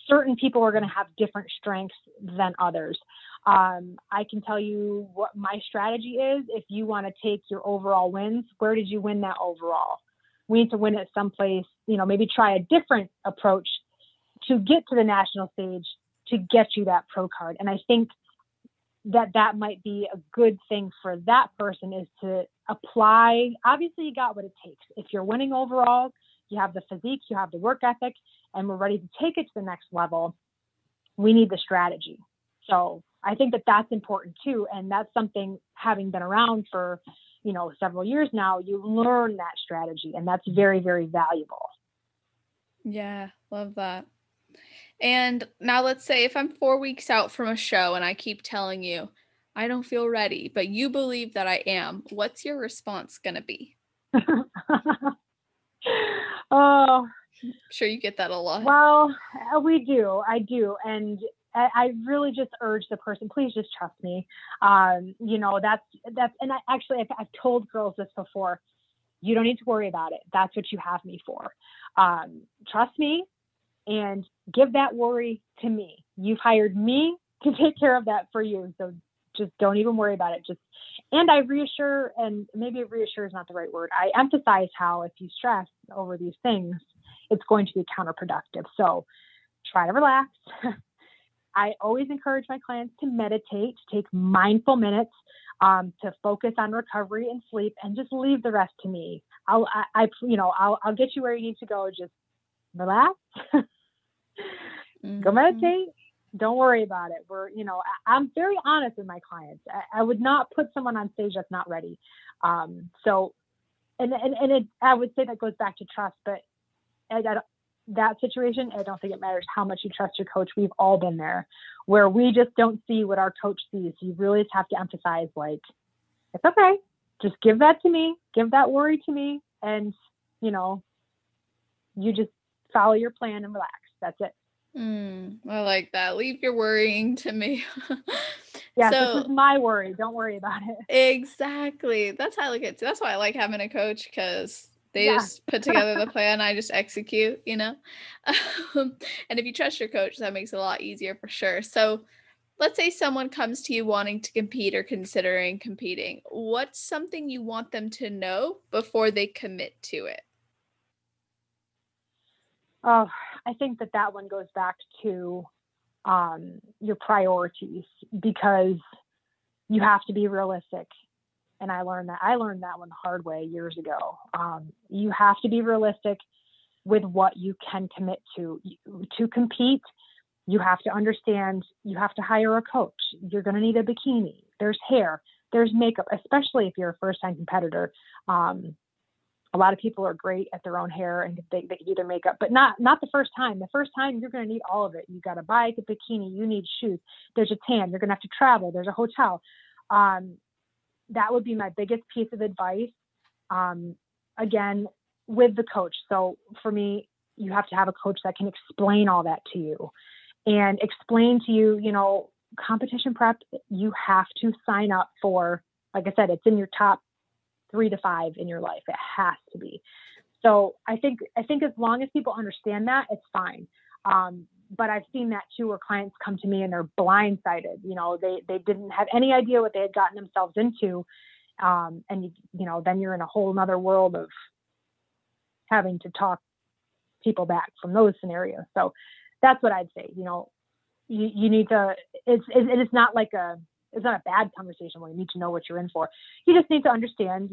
S2: certain people are going to have different strengths than others. I can tell you what my strategy is. If you want to take your overall wins, where did you win that overall? We need to win it someplace, maybe try a different approach to get to the national stage to get you that pro card. And I think that might be a good thing for that person, is to apply. Obviously, you got what it takes. If you're winning overall, you have the physique, you have the work ethic, and we're ready to take it to the next level. We need the strategy. So I think that's important too. And that's something, having been around for, several years now, you learn that strategy, and that's very, very valuable.
S1: Yeah, love that. And now let's say if I'm 4 weeks out from a show and I keep telling you, I don't feel ready, but you believe that I am, what's your response going to be?
S2: Oh,
S1: I'm sure you get that a lot.
S2: Well, I do. And I really just urge the person, please just trust me. And I've told girls this before. You don't need to worry about it. That's what you have me for. Trust me and give that worry to me. You've hired me to take care of that for you. So just don't even worry about it. And I reassure, and maybe reassure is not the right word. I emphasize how if you stress over these things, it's going to be counterproductive. So try to relax. I always encourage my clients to meditate, take mindful minutes, to focus on recovery and sleep, and just leave the rest to me. I'll get you where you need to go. Just relax, go meditate. Don't worry about it. I'm very honest with my clients. I would not put someone on stage that's not ready. I would say that goes back to trust, but that situation, I don't think it matters how much you trust your coach. We've all been there where we just don't see what our coach sees. You really just have to emphasize, it's okay. Just give that to me, give that worry to me. And, you just follow your plan and relax. That's it.
S1: I like that. Leave your worrying to me.
S2: Yeah, this is my worry. Don't worry about it.
S1: Exactly. That's how I look at it. That's why I like having a coach, because they just put together the plan. I just execute, And if you trust your coach, that makes it a lot easier for sure. So let's say someone comes to you wanting to compete or considering competing. What's something you want them to know before they commit to it?
S2: Oh, I think that one goes back to your priorities, because you have to be realistic. And I learned that one the hard way years ago. You have to be realistic with what you can commit to compete. You have to understand, you have to hire a coach. You're going to need a bikini. There's hair, there's makeup, especially if you're a first-time competitor. A lot of people are great at their own hair and they can do their makeup, but not the first time. The first time, you're going to need all of it. You got a bike, a bikini, you need shoes. There's a tan. You're going to have to travel. There's a hotel. That would be my biggest piece of advice. Again, with the coach. So for me, you have to have a coach that can explain all that to you and explain to you, competition prep. You have to sign up for, like I said, it's in your top 3 to 5 in your life. It has to be. So I think as long as people understand that, it's fine. But I've seen that too, where clients come to me and they're blindsided. They didn't have any idea what they had gotten themselves into. And then you're in a whole nother world of having to talk people back from those scenarios. So that's what I'd say. You need to, it's not it's not a bad conversation where you need to know what you're in for. You just need to understand,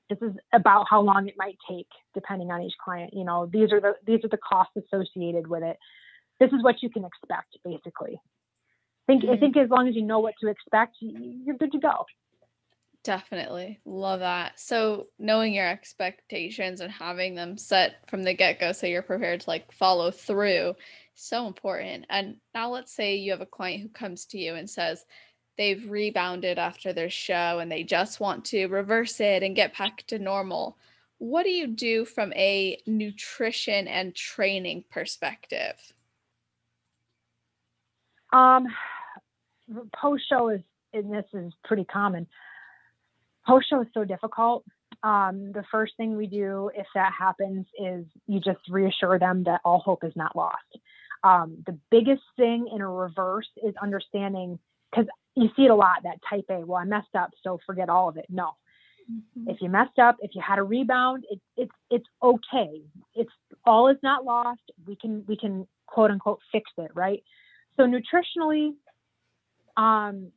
S2: this is about how long it might take depending on each client. These are the costs associated with it. This is what you can expect, basically. I think as long as you know what to expect, you're good to go.
S1: Definitely. Love that. So knowing your expectations and having them set from the get-go so you're prepared to follow through, so important. And now let's say you have a client who comes to you and says, they've rebounded after their show and they just want to reverse it and get back to normal. What do you do from a nutrition and training perspective?
S2: Post-show is, and this is pretty common, post-show is so difficult. The first thing we do if that happens is you just reassure them that all hope is not lost. The biggest thing in a reverse is understanding, because you see it a lot, that type A, well, I messed up, so forget all of it. No. Mm-hmm. If you messed up, if you had a rebound, it's okay. It's all is not lost. We can quote unquote fix it, right? So nutritionally and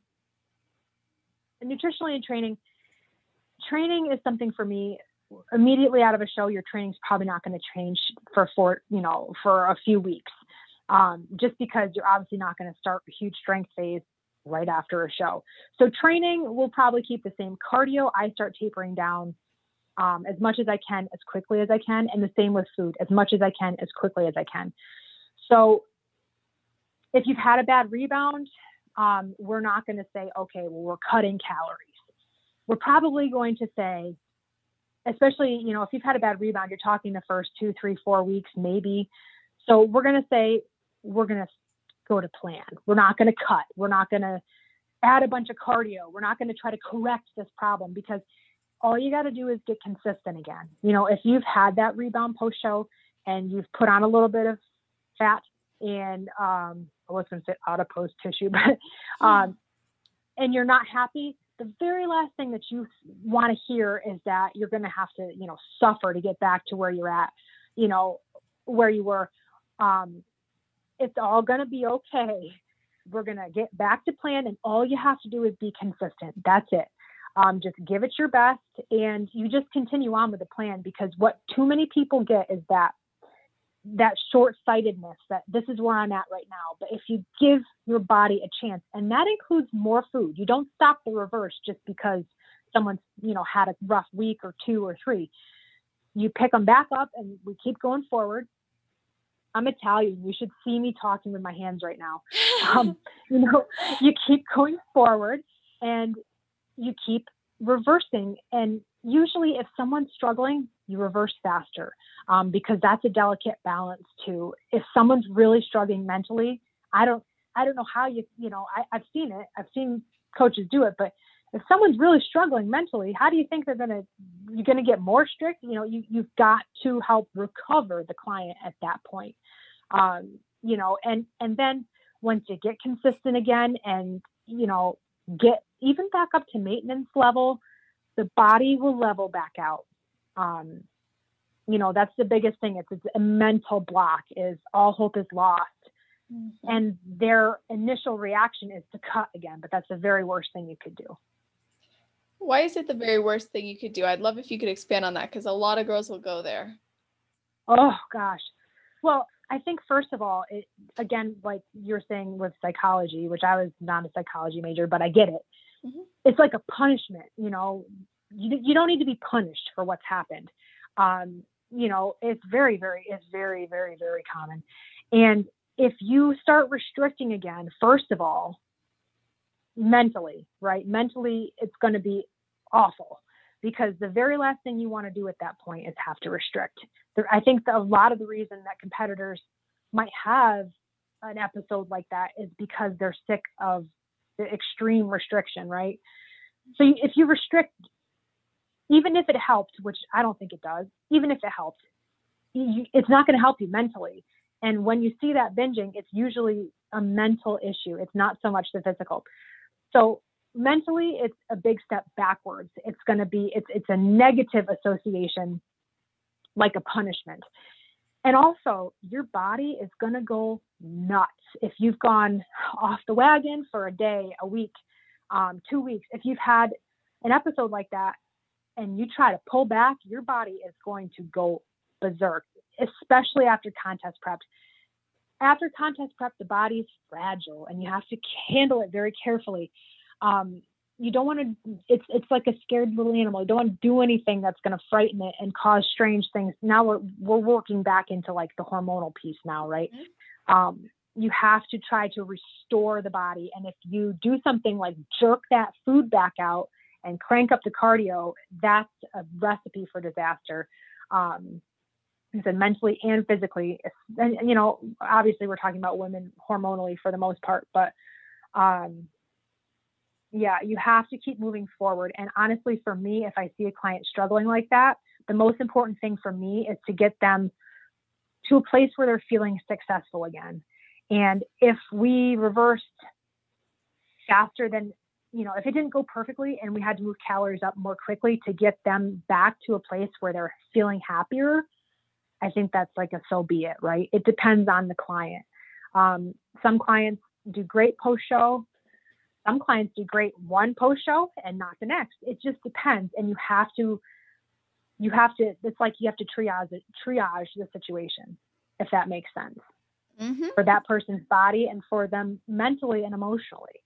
S2: training is something for me. Immediately out of a show, your training's probably not going to change for a few weeks, just because you're obviously not going to start a huge strength phase right after a show. So training will probably keep the same. Cardio, I start tapering down as much as I can, as quickly as I can, and the same with food, as much as I can, as quickly as I can. So if you've had a bad rebound, we're not going to say, okay, well, we're cutting calories. We're probably going to say, especially, if you've had a bad rebound, you're talking the first 2, 3, 4 weeks, maybe. So we're going to say, we're going to go to plan. We're not going to cut. We're not going to add a bunch of cardio. We're not going to try to correct this problem, because all you got to do is get consistent again. If you've had that rebound post-show and you've put on a little bit of fat and I was going to say adipose tissue, but and you're not happy, the very last thing that you want to hear is that you're going to have to, suffer to get back to where you're at, where you were. It's all going to be okay. We're going to get back to plan, and all you have to do is be consistent. That's it. Just give it your best, and you just continue on with the plan, because what too many people get is that short-sightedness, that this is where I'm at right now. But if you give your body a chance, and that includes more food, you don't stop the reverse just because someone's, had a rough week or 2 or 3. You pick them back up and we keep going forward. I'm Italian. You should see me talking with my hands right now. You keep going forward and you keep reversing. And usually if someone's struggling, you reverse faster, because that's a delicate balance too. If someone's really struggling mentally, I don't know how I've seen it. I've seen coaches do it, but if someone's really struggling mentally, how do you think you're going to get more strict? You've got to help recover the client at that point. And then once you get consistent again and, get even back up to maintenance level, the body will level back out. That's the biggest thing. It's a mental block, is all hope is lost. Mm-hmm. And their initial reaction is to cut again, but that's the very worst thing you could do.
S1: Why is it the very worst thing you could do? I'd love if you could expand on that, because a lot of girls will go there.
S2: Oh, gosh. Well, I think, first of all, again, like you're saying with psychology, which I was not a psychology major, but I get it. Mm-hmm. It's like a punishment. You don't need to be punished for what's happened. It's very, very, very, very common. And if you start restricting again, first of all, mentally, it's going to be awful, because the very last thing you want to do at that point is have to restrict. I think a lot of the reason that competitors might have an episode like that is because they're sick of the extreme restriction, right? So if you restrict, even if it helps, which I don't think it does, even if it helps, it's not going to help you mentally. And when you see that binging, it's usually a mental issue. It's not so much the physical. So mentally, it's a big step backwards. It's going to be, it's a negative association, like a punishment. And also, your body is going to go nuts if you've gone off the wagon for a day, a week, 2 weeks. If you've had an episode like that and you try to pull back, your body is going to go berserk, especially after contest prep. After contest prep, the body's fragile and you have to handle it very carefully. You don't want to, it's like a scared little animal. You don't want to do anything that's going to frighten it and cause strange things. Now we're working back into like the hormonal piece now, right? you have to try to restore the body. And if you do something like jerk that food back out and crank up the cardio, that's a recipe for disaster. He said mentally and physically, and, you know, obviously we're talking about women hormonally for the most part, but yeah, you have to keep moving forward. And honestly, for me, if I see a client struggling like that, the most important thing for me is to get them to a place where they're feeling successful again. And if we reversed faster than, you know, if it didn't go perfectly and we had to move calories up more quickly to get them back to a place where they're feeling happier, I think that's like a so be it, right? It depends on the client. Some clients do great post-show. Some clients do great one post-show and not the next. It just depends. And you have to, it's like you have to triage the situation, if that makes sense, for that person's body and for them mentally and emotionally.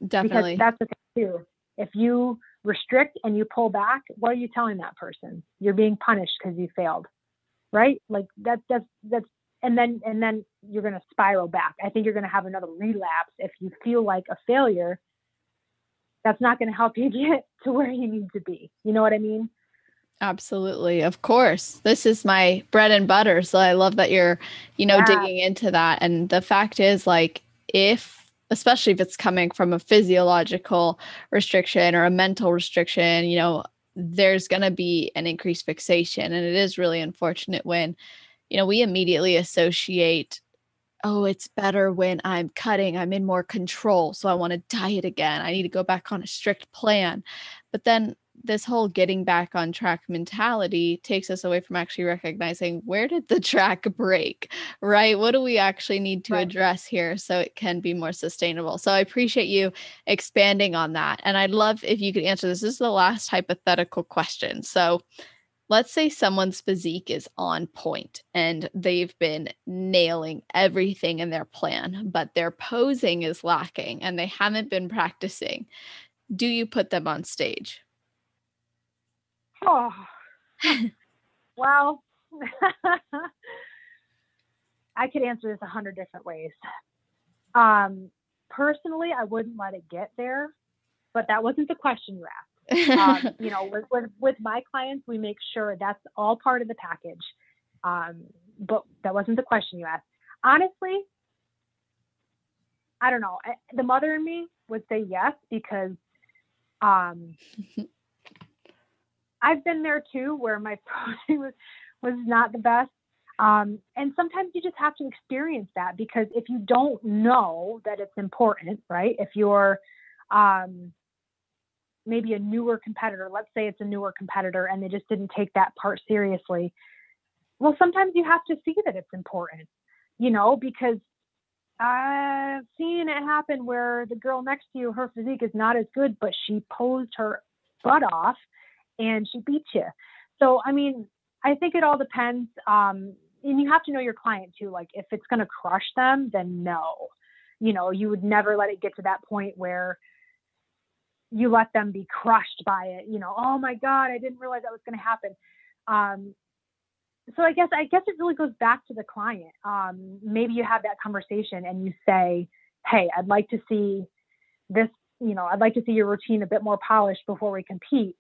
S1: Definitely.
S2: Because that's the thing too. If you restrict and you pull back, what are you telling that person? You're being punished because you failed, right? Like that's, and then you're going to spiral back. I think you're going to have another relapse if you feel like a failure. That's not going to help you get to where you need to be. You know what I mean?
S1: Absolutely. Of course. This is my bread and butter. So I love that you're, digging into that. And the fact is, like, especially if it's coming from a physiological restriction or a mental restriction, there's going to be an increased fixation. And it is really unfortunate when, we immediately associate, oh, it's better when I'm cutting, I'm in more control. So I want to diet again. I need to go back on a strict plan. But then this whole getting back on track mentality takes us away from actually recognizing, where did the track break, right? What do we actually need to address here so it can be more sustainable? So I appreciate you expanding on that. And I'd love if you could answer this. This is the last hypothetical question. So let's say someone's physique is on point and they've been nailing everything in their plan, but their posing is lacking and they haven't been practicing. Do you put them on stage?
S2: Oh, well, I could answer this 100 different ways. Personally, I wouldn't let it get there, but that wasn't the question you asked. With my clients, we make sure that's all part of the package. But that wasn't the question you asked. Honestly, I don't know. The mother in me would say yes, because I've been there too, where my posing was not the best. And sometimes you just have to experience that, because if you don't know that it's important, right? If you're maybe a newer competitor, let's say it's a newer competitor and they just didn't take that part seriously. Well, sometimes you have to see that it's important, because I've seen it happen where the girl next to you, her physique is not as good, but she posed her butt off and she beat you. So, I mean, I think it all depends. And you have to know your client too. Like, if it's going to crush them, then no, you would never let it get to that point where you let them be crushed by it. Oh my God, I didn't realize that was going to happen. So I guess it really goes back to the client. Maybe you have that conversation and you say, hey, I'd like to see this, I'd like to see your routine a bit more polished before we compete.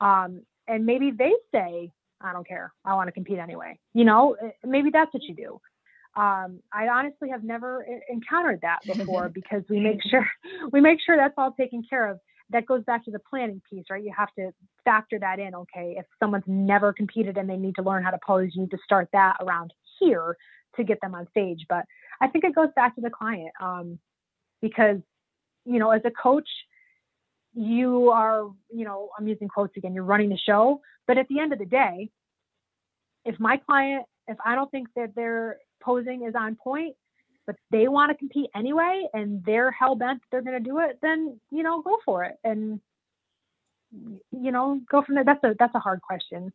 S2: And maybe they say, I don't care, I want to compete anyway. Maybe that's what you do. I honestly have never encountered that before, because we make sure that's all taken care of. That goes back to the planning piece, right? You have to factor that in. Okay, if someone's never competed and they need to learn how to pose, you need to start that around here to get them on stage. But I think it goes back to the client, because, as a coach, you are, I'm using quotes again, you're running the show. But at the end of the day, if I don't think that their posing is on point, but they want to compete anyway, and they're hell bent they're going to do it, then, go for it. And, go from there. That's a hard question.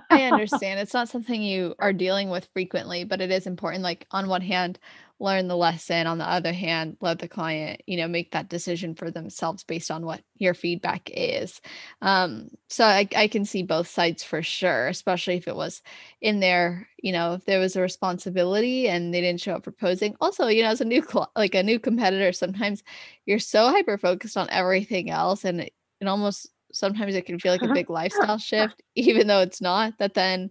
S1: I understand. It's not something you are dealing with frequently, but it is important. Like, on one hand, learn the lesson. On the other hand, let the client, make that decision for themselves based on what your feedback is. So I can see both sides for sure, especially if it was in there, if there was a responsibility and they didn't show up for posing. Also, as a like a new competitor, sometimes you're so hyper focused on everything else, and it almost sometimes it can feel like a big lifestyle shift, even though it's not, that then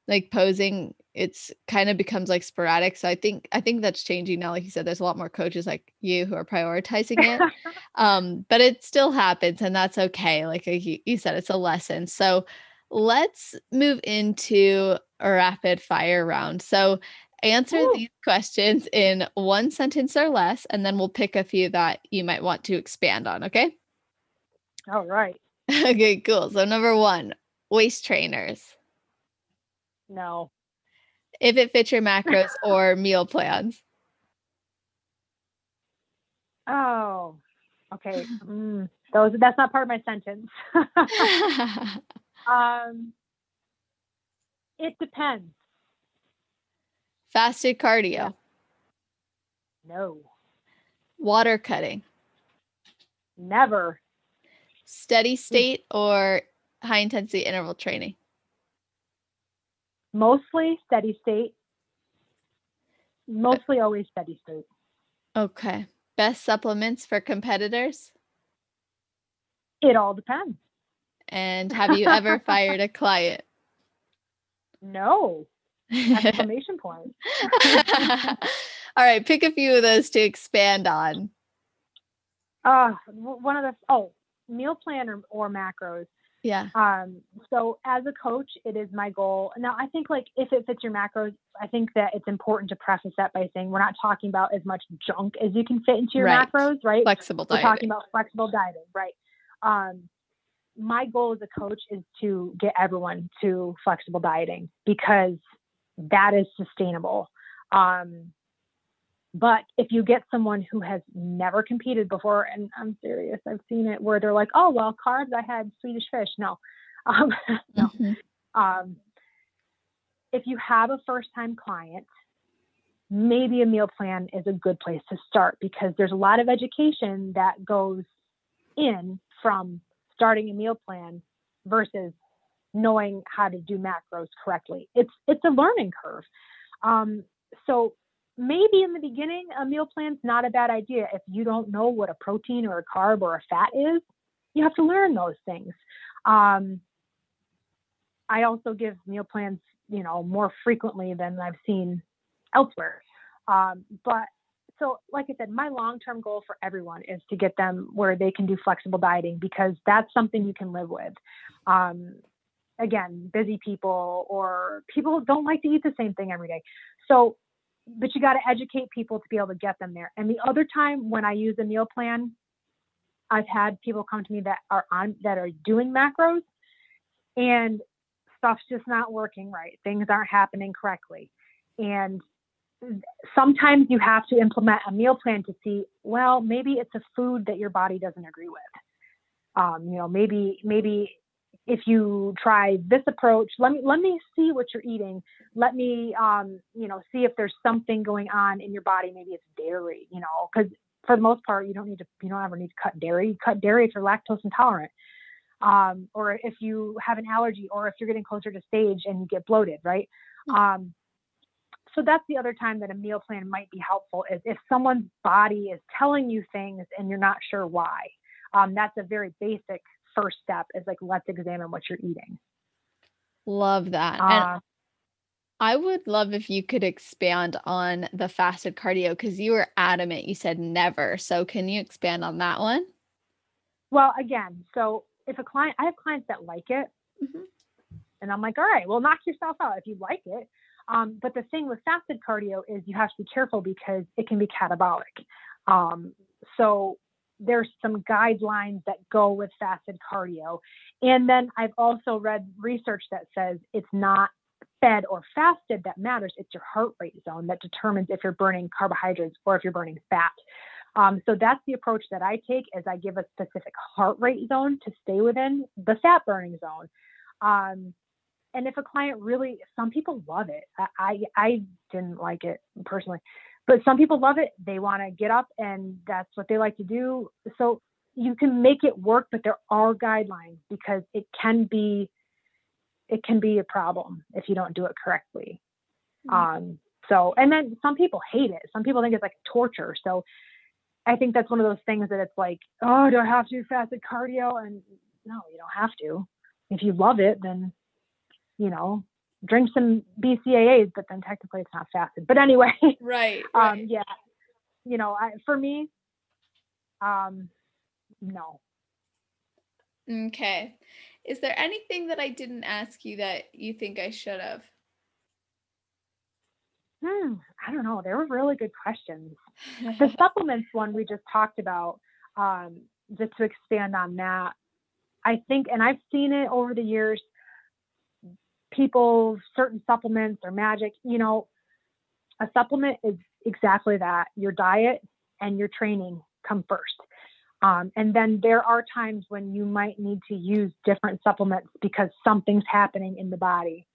S1: like posing, it's kind of becomes like sporadic. So I think that's changing now. Like you said, there's a lot more coaches like you who are prioritizing it. But it still happens, and that's okay. Like you said, it's a lesson. So let's move into a rapid fire round. So answer
S2: Woo.
S1: these questions in one sentence or less, and then we'll pick a few that you might want to expand on. Okay.
S2: All right.
S1: Okay, cool. So number one, waist trainers.
S2: No.
S1: If it fits your macros or meal plans.
S2: Oh, okay. That's not part of my sentence. It depends.
S1: Fasted cardio.
S2: Yeah. No.
S1: Water cutting.
S2: Never.
S1: Steady state or high intensity interval training.
S2: Mostly steady state. Mostly always steady state.
S1: Okay. Best supplements for competitors.
S2: It all depends.
S1: And have you ever fired a client?
S2: No. Exclamation point.
S1: All right, pick a few of those to expand on.
S2: One of the meal plan or macros.
S1: Yeah.
S2: So as a coach, it is my goal. Now, I think like if it fits your macros, I think that it's important to preface that by saying we're not talking about as much junk as you can fit into your macros, right?
S1: Flexible dieting.
S2: We're talking about flexible dieting, right? My goal as a coach is to get everyone to flexible dieting because that is sustainable. But if you get someone who has never competed before, and I'm serious, I've seen it where they're like, oh, well, carbs, I had Swedish fish. No. No. Mm-hmm. If you have a first-time client, maybe a meal plan is a good place to start because there's a lot of education that goes in from starting a meal plan versus knowing how to do macros correctly. It's a learning curve. So maybe in the beginning, a meal plan's not a bad idea. If you don't know what a protein or a carb or a fat is, you have to learn those things. I also give meal plans, more frequently than I've seen elsewhere. But so like I said, my long-term goal for everyone is to get them where they can do flexible dieting because that's something you can live with. Again, busy people or people don't like to eat the same thing every day. So, but you got to educate people to be able to get them there. And the other time when I use a meal plan, I've had people come to me that are doing macros and stuff's just not working right. Things aren't happening correctly. And sometimes you have to implement a meal plan to see, well, maybe it's a food that your body doesn't agree with. Maybe if you try this approach, let me see what you're eating. Let me, see if there's something going on in your body. Maybe it's dairy, because for the most part, you don't ever need to cut dairy. You cut dairy if you're lactose intolerant, or if you have an allergy, or if you're getting closer to stage and you get bloated, right? So that's the other time that a meal plan might be helpful is if someone's body is telling you things and you're not sure why. That's a very basic first step is like, let's examine what you're eating.
S1: Love that. And I would love if you could expand on the fasted cardio because you were adamant. You said never. So can you expand on that one?
S2: Well, again, so if I have clients that like it, mm-hmm. and I'm like, all right, well, knock yourself out if you like it. But the thing with fasted cardio is you have to be careful because it can be catabolic. So there's some guidelines that go with fasted cardio. And then I've also read research that says it's not fed or fasted that matters. It's your heart rate zone that determines if you're burning carbohydrates or if you're burning fat. So that's the approach that I take is I give a specific heart rate zone to stay within the fat burning zone. And if a client some people love it. I didn't like it personally, But some people love it. They want to get up and that's what they like to do. So you can make it work, but there are guidelines because it can be a problem if you don't do it correctly. So, and then some people hate it. Some people think it's like torture. So I think that's one of those things that it's like, oh, do I have to do fasted cardio? And no, you don't have to. If you love it, then, you know, drink some BCAAs, but then technically it's not fasted. But anyway,
S1: right.
S2: Yeah, you know, for me, no.
S1: Okay. Is there anything that I didn't ask you that you think I should have?
S2: I don't know. They were really good questions. The supplements one we just talked about, just to expand on that, I think, and I've seen it over the years, people, certain supplements or magic, you know, a supplement is exactly that. Your diet and your training come first. And then there are times when you might need to use different supplements because something's happening in the body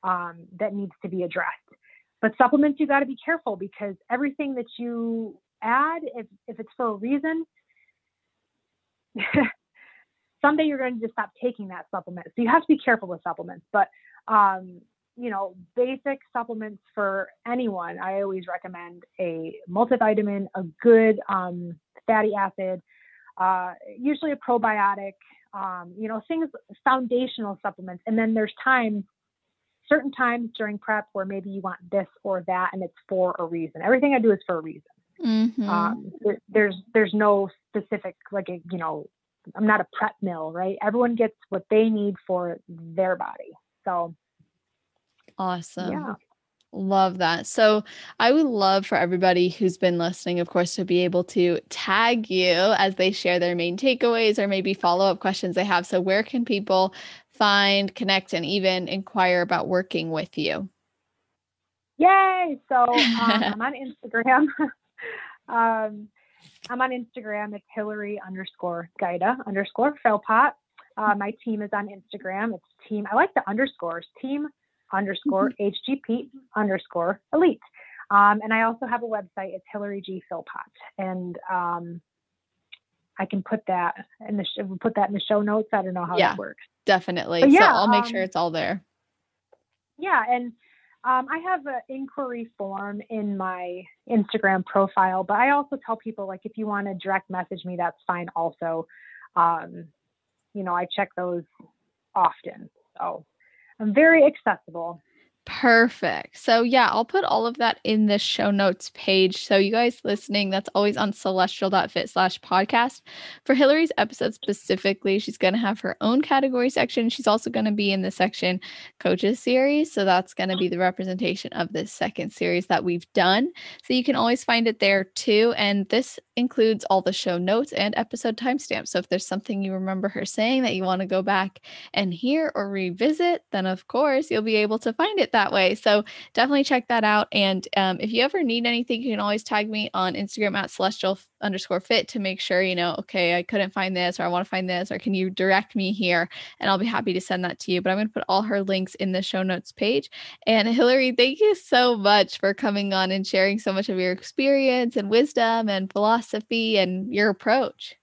S2: that needs to be addressed. But supplements, you got to be careful because everything that you add, if it's for a reason, someday you're going to just stop taking that supplement. So you have to be careful with supplements. But, you know, basic supplements for anyone, I always recommend a multivitamin, a good fatty acid, usually a probiotic, you know, things, foundational supplements. And then there's certain times during prep where maybe you want this or that, and it's for a reason. Everything I do is for a reason. There's no specific, like, you know, I'm not a prep mill, right? Everyone gets what they need for their body. So.
S1: Awesome.
S2: Yeah.
S1: Love that. So I would love for everybody who's been listening, of course, to be able to tag you as they share their main takeaways or maybe follow-up questions they have. So where can people find, connect, and even inquire about working with you?
S2: Yay! So I'm on Instagram. I'm on Instagram. It's Hillary_Giuda_Philpott. My team is on Instagram. It's team. I like the underscores. Team_HGP _Elite. And I also have a website. It's Hillary G. Philpott. And I can put that in the show notes. I don't know how that works.
S1: Definitely. But yeah, so I'll make sure it's all there.
S2: Yeah. And I have an inquiry form in my Instagram profile, but I also tell people, like, if you want to direct message me, that's fine also. You know, I check those often. So I'm very accessible.
S1: Perfect. So yeah, I'll put all of that in the show notes page. So you guys listening, that's always on celestial.fit/podcast. For Hillary's episode specifically, she's going to have her own category section. She's also going to be in the section coaches series. So that's going to be the representation of this second series that we've done. So you can always find it there too. And this includes all the show notes and episode timestamps. So if there's something you remember her saying that you want to go back and hear or revisit, then of course you'll be able to find it that way. So definitely check that out. And if you ever need anything, you can always tag me on Instagram at celestial_fit to make sure, you know, okay, I couldn't find this, or I want to find this, or can you direct me here? And I'll be happy to send that to you. But I'm going to put all her links in the show notes page. And Hillary, thank you so much for coming on and sharing so much of your experience and wisdom and philosophy and your approach.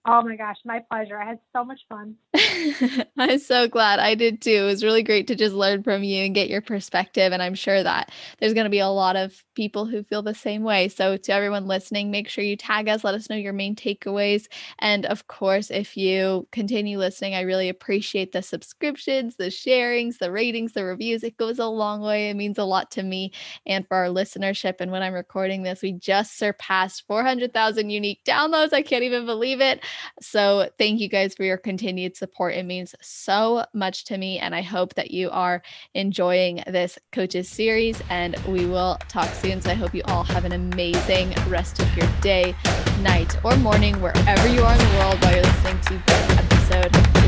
S2: Oh my gosh, my pleasure. I had so much fun.
S1: I'm so glad. I did too. It was really great to just learn from you and get your perspective. And I'm sure that there's going to be a lot of people who feel the same way. So to everyone listening, make sure you tag us, let us know your main takeaways. And of course, if you continue listening, I really appreciate the subscriptions, the sharings, the ratings, the reviews. It goes a long way. It means a lot to me and for our listenership. And when I'm recording this, we just surpassed 400,000 unique downloads. I can't even believe it. So thank you guys for your continued support. It means so much to me. And I hope that you are enjoying this coaches series, and we will talk soon. So I hope you all have an amazing rest of your day, night, or morning, wherever you are in the world while you're listening to this episode.